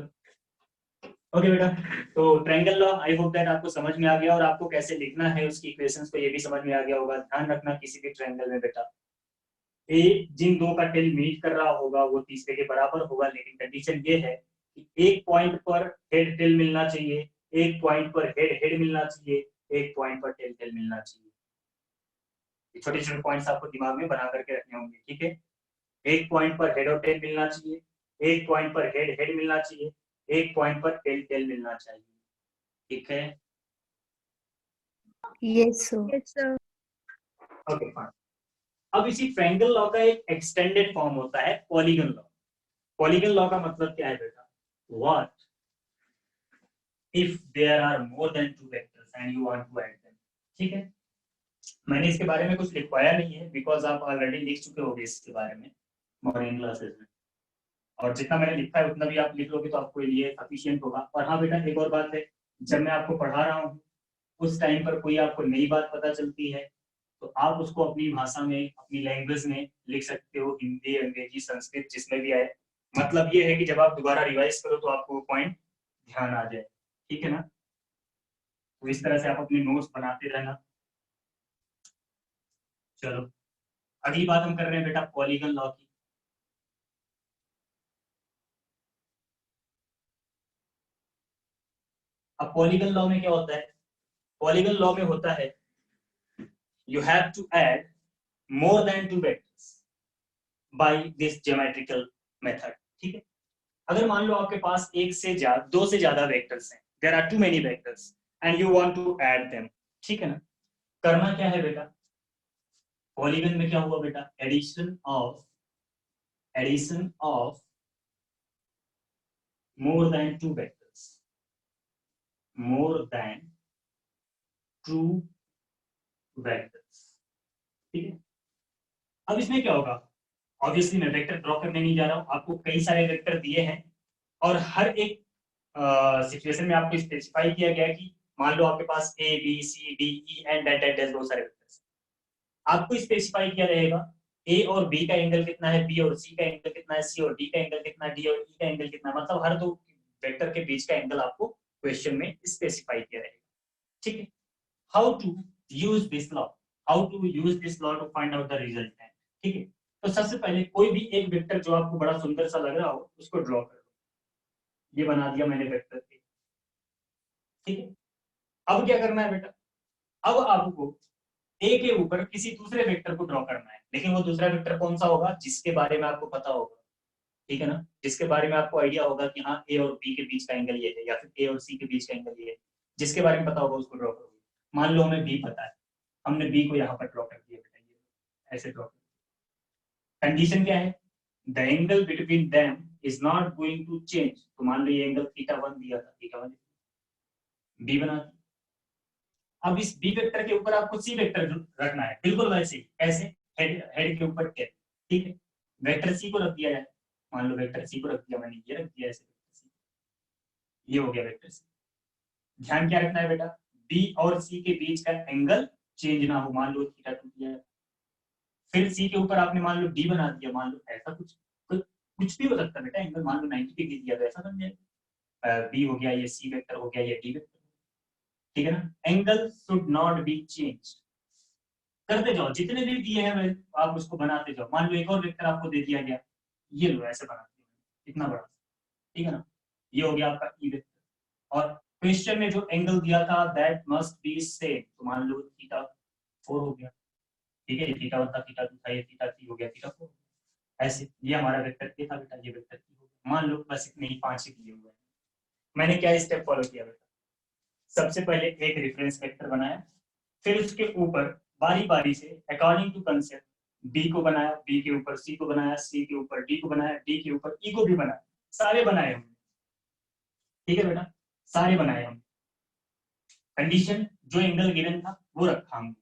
ओके बेटा। तो triangle law I hope that आपको समझ में आ गया, और आपको कैसे लिखना है उसकी इक्वेशंस को ये भी समझ में आ गया होगा। ध्यान रखना किसी भी ट्रायंगल में बेटा, ए जिन दो का टेल मीट कर रहा होगा वो तीसरे के बराबर होगा, लेकिन कंडीशन ये है कि एक पॉइंट पर हेड टेल मिलना चाहिए, एक पॉइंट पर हेड हेड मिलना चाहिए, एक पॉइंट पर टेल टेल मिलना चाहिए। छोटे छोटे पॉइंट्स आपको दिमाग में बना करके रखने होंगे। ठीक है। एक पॉइंट पर हेड और टेल मिलना चाहिए, एक पॉइंट पर हेड हेड मिलना चाहिए, एक पॉइंट पर टेल टेल मिलना चाहिए। ठीक है। Yes sir. Yes sir. Okay fine. अब इसी ट्रायंगल लॉ का एक एक्सटेंडेड फॉर्म होता है पॉलीगन लॉ। पॉलीगन लॉ का मतलब क्या है बेटा? What if there are more than 2 vectors and you want to add them. ठीक है। मैंने इसके बारे में कुछ लिखवाया नहीं है, बिकॉज आप ऑलरेडी लिख चुके होगे इसके बारे में मॉर्निंग क्लासेस में, और जितना मैंने लिखा है उतना भी आप लिख लोगे तो आपको लिए सफिशिएंट होगा। और हाँ बेटा, एक और बात है, जब मैं आपको पढ़ा रहा हूँ उस टाइम पर कोई आपको नई बात पता चलती है तो आप उसको अपनी भाषा में, अपनी लैंग्वेज में लिख सकते हो, हिंदी, अंग्रेजी, संस्कृत, जिसमें भी आए। मतलब ये है कि जब आप दोबारा रिवाइज करो तो आपको पॉइंट ध्यान आ जाए। ठीक है ना। तो इस तरह से आप अपने नोट्स बनाते रहना। चलो अगली बात हम कर रहे हैं बेटा पॉलीगन लॉ की। अब पॉलीगन लॉ में क्या होता है? पॉलीगन लॉ में होता है you have to add more than 2 vectors by this geometrical method। ठीक है। अगर मान लो आपके पास एक से ज्यादा, 2 से ज्यादा वेक्टर्स हैं, there are too many vectors and you want to add them। ठीक है ना। करना क्या है बेटा? पॉलीगन में क्या हुआ बेटा? Addition of more than 2 vectors, more than 2 vectors। ठीक है। अब इसमें क्या होगा? ऑब्वियसली मैं वेक्टर ड्रॉ करने नहीं जा रहा हूं, आपको कई सारे वेक्टर दिए हैं और हर एक सिचुएशन में आपको स्पेसिफाई किया गया है कि मान लो आपके पास a b c d e and that बहुत सारे वेक्टर्स, आपको स्पेसिफाई किया रहेगा ए और बी का एंगल कितना है, बी और सी का एंगल कितना है, सी और डी का एंगल कितना है, डी और ई का एंगल कितना है। मतलब हर दो वेक्टर के बीच का एंगल आपको क्वेश्चन में स्पेसिफाई किया रहेगा। ठीक है। How to use this law, how to use this law to find out the result है। ठीक है। तो सबसे पहले कोई भी एक वेक्टर जो आपको बड़ा सुंदर सा लग रहा हो उसको ड्रॉ करो। ये बना दिया मैंने वेक्टर। ठीक है। अब क्या करना है बेटा? अब आपको ए के ऊपर किसी दूसरे वेक्टर को ड्रॉ करना है, लेकिन वो दूसरा वेक्टर कौन सा होगा? जिसके बारे में आपको पता होगा। ठीक है ना। जिसके बारे में आपको आइडिया होगा कि हाँ ए और बी के बीच का एंगल ये है, या फिर ए और सी के बीच का एंगल ये है, जिसके बारे में पता होगा उसको ड्रॉ करोगे। मान लो हमें बी पता है, हमने बी को यहाँ पर ड्रॉ कर दिया बेटा, ये ऐसे ड्रॉ कर। कंडीशन क्या है, the angle between them is not going to change. तो मान लो ये एंगल θ1 दिया था, θ1 बी बना दी। अब इस बी वेक्टर के ऊपर आपको सी वेक्टर रखना है, बिल्कुल वैसे ही, कैसे, हेड के ऊपर टेल, ठीक है। वेक्टर सी को रख दिया जाए, मान लो वेक्टर सी को रख दिया, मैंने ये रख दिया ऐसे, ये हो गया वेक्टर सी। ध्यान क्या रखना है बेटा, बी और सी के बीच का एंगल चेंज ना हो, मान लो θ2 दिया, फिर सी के ऊपर आपने मान लो डी बना दिया, मान लो ऐसा कुछ भी हो सकता है बेटा, एंगल मान लो 90 डिग्री दिया तो ऐसा बन जाएगा, बी हो गया, ये सी वेक्टर हो गया, ये डी वेक्टर, ठीक है ना। Angle should not be change, करते जाओ, जितने भी दिए हैं आप उसको बनाते जाओ। मान लो एक और वेक्टर आपको दे दिया गया, ये लो ऐसे बनाते हो, इतना बड़ा, ठीक है ना, ये हो गया आपका ई वेक्टर। और क्वेश्चन में जो एंगल दिया था दैट मस्ट बी सेम, तो मान लो θ4 हो गया, ठीक है, ये θ1 था, θ2 था, ये θ3 हो गया, θ4 ऐसे। ये हमारा वेक्टर के था बेटा, ये वेक्टर की हो गया। मान लो बस इतने ही 5 ही दिए हुए हैं। मैंने क्या स्टेप फॉलो किया बेटा, सबसे पहले एक रेफरेंस वेक्टर बनाया, फिर उसके ऊपर बारी बारी से अकॉर्डिंग टू कंसेप्ट बी को बनाया, बी के ऊपर सी को बनाया, सी के ऊपर डी को बनाया, डी के ऊपर ई को भी बनाया, सारे बनाए हमने, ठीक है बेटा, सारे बनाए हमने। कंडीशन जो एंगल गिवन था वो रखा हमने,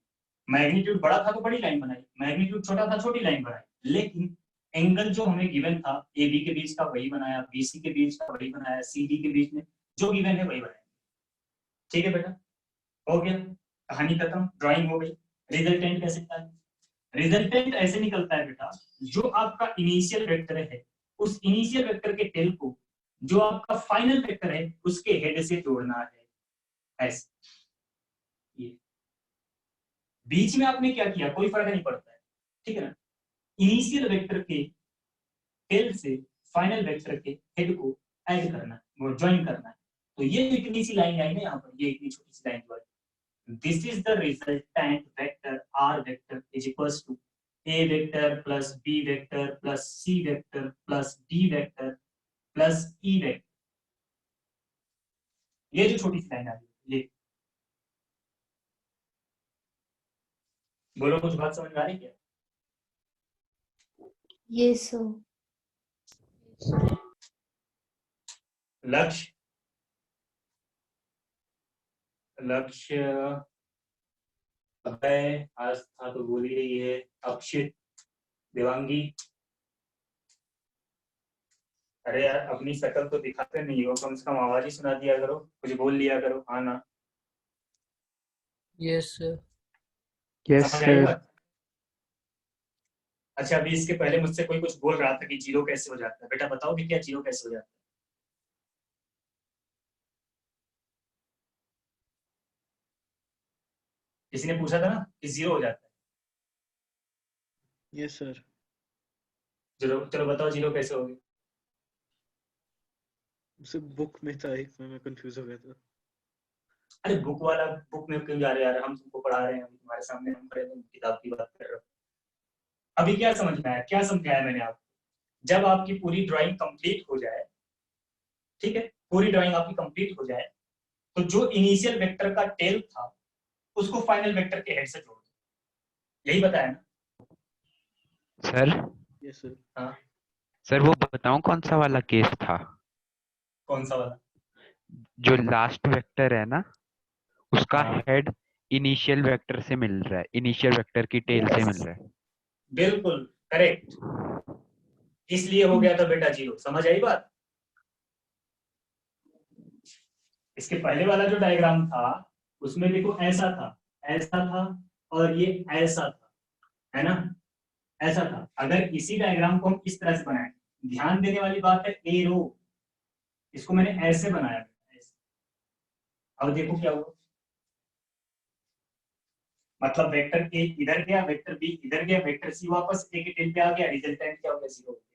मैग्नीट्यूड बड़ा था तो बड़ी लाइन बनाई, मैग्नीट्यूड छोटा था छोटी लाइन बनाई, लेकिन एंगल जो हमें गिवन था ए बी के बीच का वही बनाया, बी सी के बीच का वही बनाया, सी डी के बीच में जो गिवन है वही बनाया, ठीक है बेटा, हो गया, कहानी खत्म, ड्राइंग हो गई। रिजल्टेंट कैसे निकालें, रिजल्टेंट ऐसे निकलता है बेटा, जो आपका इनिशियल वेक्टर है उस इनिशियल वेक्टर के टेल को जो आपका फाइनल वेक्टर है उसके हेड से जोड़ना है, ऐसे। ये बीच में आपने क्या किया कोई फर्क नहीं पड़ता है, ठीक है ना, इनिशियल वेक्टर के टेल से फाइनल वेक्टर के हेड को ऐड करना है, वो ज्वाइन करना है। तो ये इतनी सी लाइन आई ना यहाँ पर, ये इतनी छोटी सी लाइन जो है, this is the resultant vector r vector is equals to a vector plus b vector plus c vector plus d vector plus e vector। ये जो छोटी सी लाइन आ रही है, ये बोलो, कुछ बात समझ में आ रही क्या? ये सो लक्ष्य लक्ष्य अभय आस्था तो बोल ही रही है, अक्षित, देवांगी, अरे यार अपनी शक्ल तो दिखाते नहीं हो, कम से कम आवाज ही सुना दिया करो, कुछ बोल लिया करो, हाँ ना। Yes sir. यस समझ आई सर। बात? अच्छा, अभी इसके पहले मुझसे कोई कुछ बोल रहा था कि जीरो कैसे हो जाता है, बेटा बताओ कि क्या जीरो कैसे हो जाता है? किसी ने पूछा था ना कि जीरो हो जाता है, यस सर। चलो चलो बताओ जीरो कैसे हो गया? सिर्फ बुक में था एक, मैं कंफ्यूज हो गया था। अरे बुक वाला, बुक में क्यों जा रहे हैं यार, हम तुमको पढ़ा रहे हैं, हम तुम्हारे सामने हम खड़े, तुम किताब की बात कर रहे हो। अभी क्या समझ में आया, क्या समझाया मैंने आपको? जब आपकी पूरी ड्राइंग कंप्लीट हो जाए, ठीक है, पूरी ड्राइंग आपकी कंप्लीट हो जाए, तो जो इनिशियल वेक्टर का टेल था उसको फाइनल वेक्टर के हेड से जोड़ दो, यही बताया ना? Sir yes sir. हाँ, सर वो बताऊं कौन सा वाला केस था? कौन सा वाला? जो लास्ट वेक्टर है ना, उसका हाँ, हेड इनिशियल वेक्टर से मिल रहा है, इनिशियल वेक्टर की टेल से मिल रहा है। बिल्कुल करेक्ट, इसलिए हो गया था बेटा जीरो, समझ आई बात? इसके पहले वाला जो डायग्राम था उसमें देखो ऐसा था और ये ऐसा था, है ना, ऐसा था। अगर इसी डायग्राम को हम इस तरह से बनाए, ध्यान देने वाली बात है एरो, इसको मैंने ऐसे बनाया, ऐसे। अब देखो क्या हुआ, मतलब वेक्टर ए इधर गया, वेक्टर बी इधर गया, वेक्टर सी वापस ए के टेल पे आ गया, रिजल्टेंट क्या हो गया, जीरो हो गया।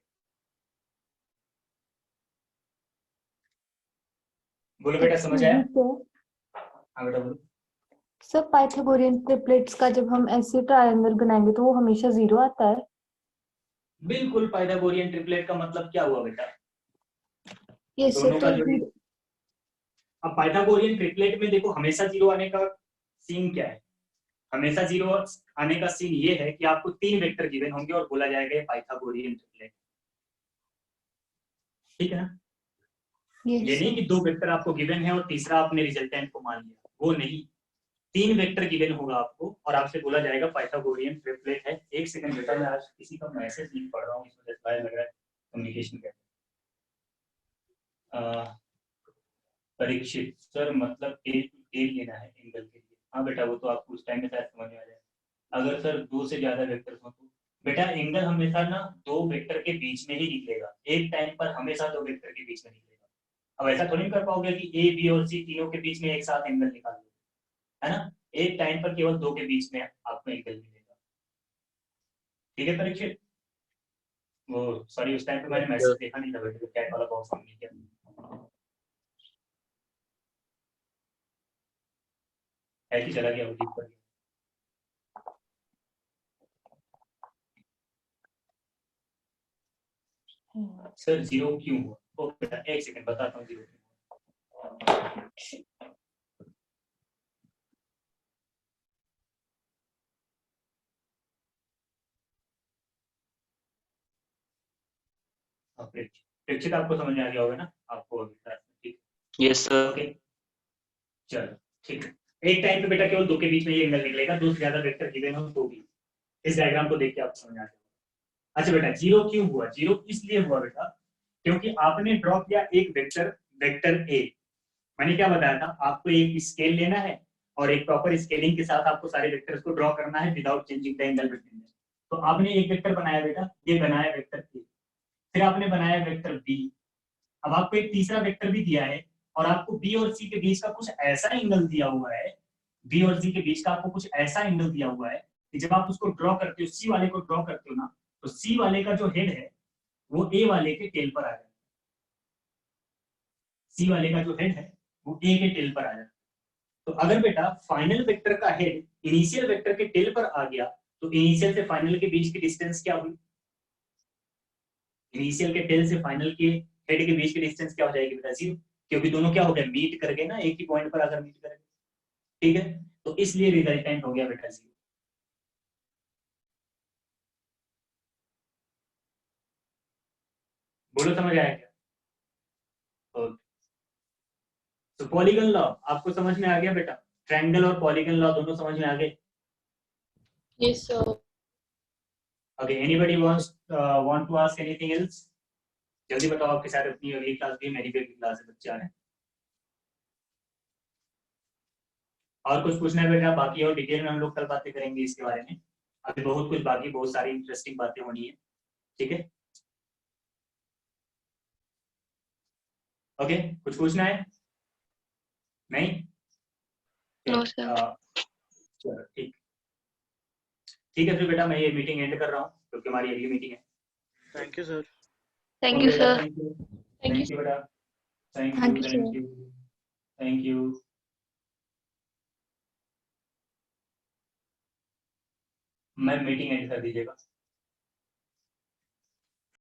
बोलो बेटा, समझ आया? हाँ बेटा बोलो। सर पाइथागोरियन ट्रिपलेट्स का जब हम ऐसे ट्रायंगल बनाएंगे तो वो हमेशा जीरो आता है? बिल्कुल, पाइथागोरियन ट्रिपलेट का मतलब क्या हुआ बेटा? यस दोनों का सर। जो, अब पाइथागोरियन ट्रिपलेट में देखो हमेशा जीरो आने का सीन क्या है, हमेशा 0 आने का सीन ये है कि आपको 3 वेक्टर गिवन होंगे और बोला जाएगा ये पाइथागोरियन ट्रिपलेट, ठीक है ना। ये यस नहीं कि 2 वेक्टर आपको गिवन है और तीसरा आपने रिजल्टेंट को मान लिया, वो नहीं, 3 वेक्टर गिवन होगा आपको और आपसे बोला जाएगा पाइथागोरियन ट्रिपलेट है। एक सेकंड बेटा, मैं आज किसी का मैसेज नहीं पढ़ रहा हूँ, इस वजह से लग रहा है कम्युनिकेशन का। परीक्षित सर मतलब ए टू टेल लेना है एंगल के लिए। हाँ बेटा, वो तो आपको उस टाइम में शायद समझ में आ जाए। अगर सर 2 से ज्यादा वेक्टर हो तो बेटा एंगल हमेशा ना 2 वेक्टर के बीच में ही निकलेगा, एक टाइम पर हमेशा 2 वेक्टर के बीच में निकलेगा। अब ऐसा थोड़ी कर पाओगे कि ए बी और सी तीनों के बीच में एक साथ एंगल निकाल दो, है ना। एक टाइम पर केवल 2 के बीच में आपको एंगल मिलेगा, ठीक है परीक्षित। वो सॉरी, उस टाइम पे मैंने मैसेज देखा नहीं था बेटा, चैट वाला बॉक्स ऑन नहीं किया, ऐसे चला गया वो डीप पर। सर 0 क्यों हुआ? ओ बेटा एक सेकंड बताता हूँ 0 क्यों हुआ। प्रेक्षित आपको समझ में आ गया होगा ना, आपको ठीक। Yes sir. ओके चलो ठीक है। एक टाइम पे बेटा केवल 2 के बीच में ये एंगल निकलेगा, 2 से ज्यादा वेक्टर गिवन हो तो भी। इस डायग्राम को देख के आपको समझ आ जाएगा। अच्छा बेटा 0 क्यों हुआ? 0 इसलिए हुआ बेटा क्योंकि आपने ड्रॉ किया एक वेक्टर, वेक्टर ए। मैंने क्या बताया था आपको, एक स्केल लेना है और एक प्रॉपर स्केलिंग के साथ आपको सारे वेक्टर्स को ड्रॉ करना है without changing the angle between them. तो आपने एक वेक्टर बनाया बेटा, ये बनाया वेक्टर ए, फिर आपने बनाया वेक्टर बी। अब आपको एक तीसरा वेक्टर भी दिया है और आपको बी और सी के बीच का कुछ ऐसा एंगल दिया हुआ है, बी और सी के बीच का आपको कुछ ऐसा एंगल दिया हुआ है कि जब आप उसको ड्रॉ करते हो, सी वाले को ड्रॉ करते हो ना, तो सी वाले का जो हेड है वो ए वाले के टेल पर आ जाए, सी वाले का जो हेड है वो ए के टेल पर आ जाए। तो अगर बेटा फाइनल वेक्टर का हेड इनिशियल वेक्टर के टेल पर आ गया तो इनिशियल से फाइनल के बीच की डिस्टेंस क्या हुई? इनिशियल के टेल से फाइनल के हेड के बीच की डिस्टेंस क्या हो जाएगी बेटा? 0, क्योंकि दोनों क्या हो गए, मीट कर गए ना, एक ही पॉइंट पर आकर मीट करेंगे, ठीक है। तो इसलिए रिजल्टेंट हो गया बेटा 0। बोलो समझ आया क्या? ओके, तो पॉलीगन लॉ आपको समझ में आ गया बेटा? ट्रायंगल और पॉलीगन लॉ दोनों समझ में आ गए? Yes sir. Okay, anybody want to ask anything else? जल्दी बताओ, आपके साथ अपनी अगली क्लास भी, मेरी भी अगली क्लास है, बच्चे आ रहे हैं। और कुछ पूछना है बेटा? बाकी और डिटेल में हम लोग कल बातें करेंगे इसके बारे में, अभी बहुत कुछ बाकी, बहुत सारी इंटरेस्टिंग बातें होनी है, ठीक है। ओके, कुछ पूछना है? नहीं? No sir. चलो ठीक, ठीक है फिर बेटा, मैं ये मीटिंग एंड कर रहा हूँ क्योंकि हमारी अगली मीटिंग है। Thank you sir. Thank you sir. Thank you, thank you thank you बेटा, thank you, Thank you, thank sir. You, thank you. मैं मीटिंग एंड कर दीजिएगा।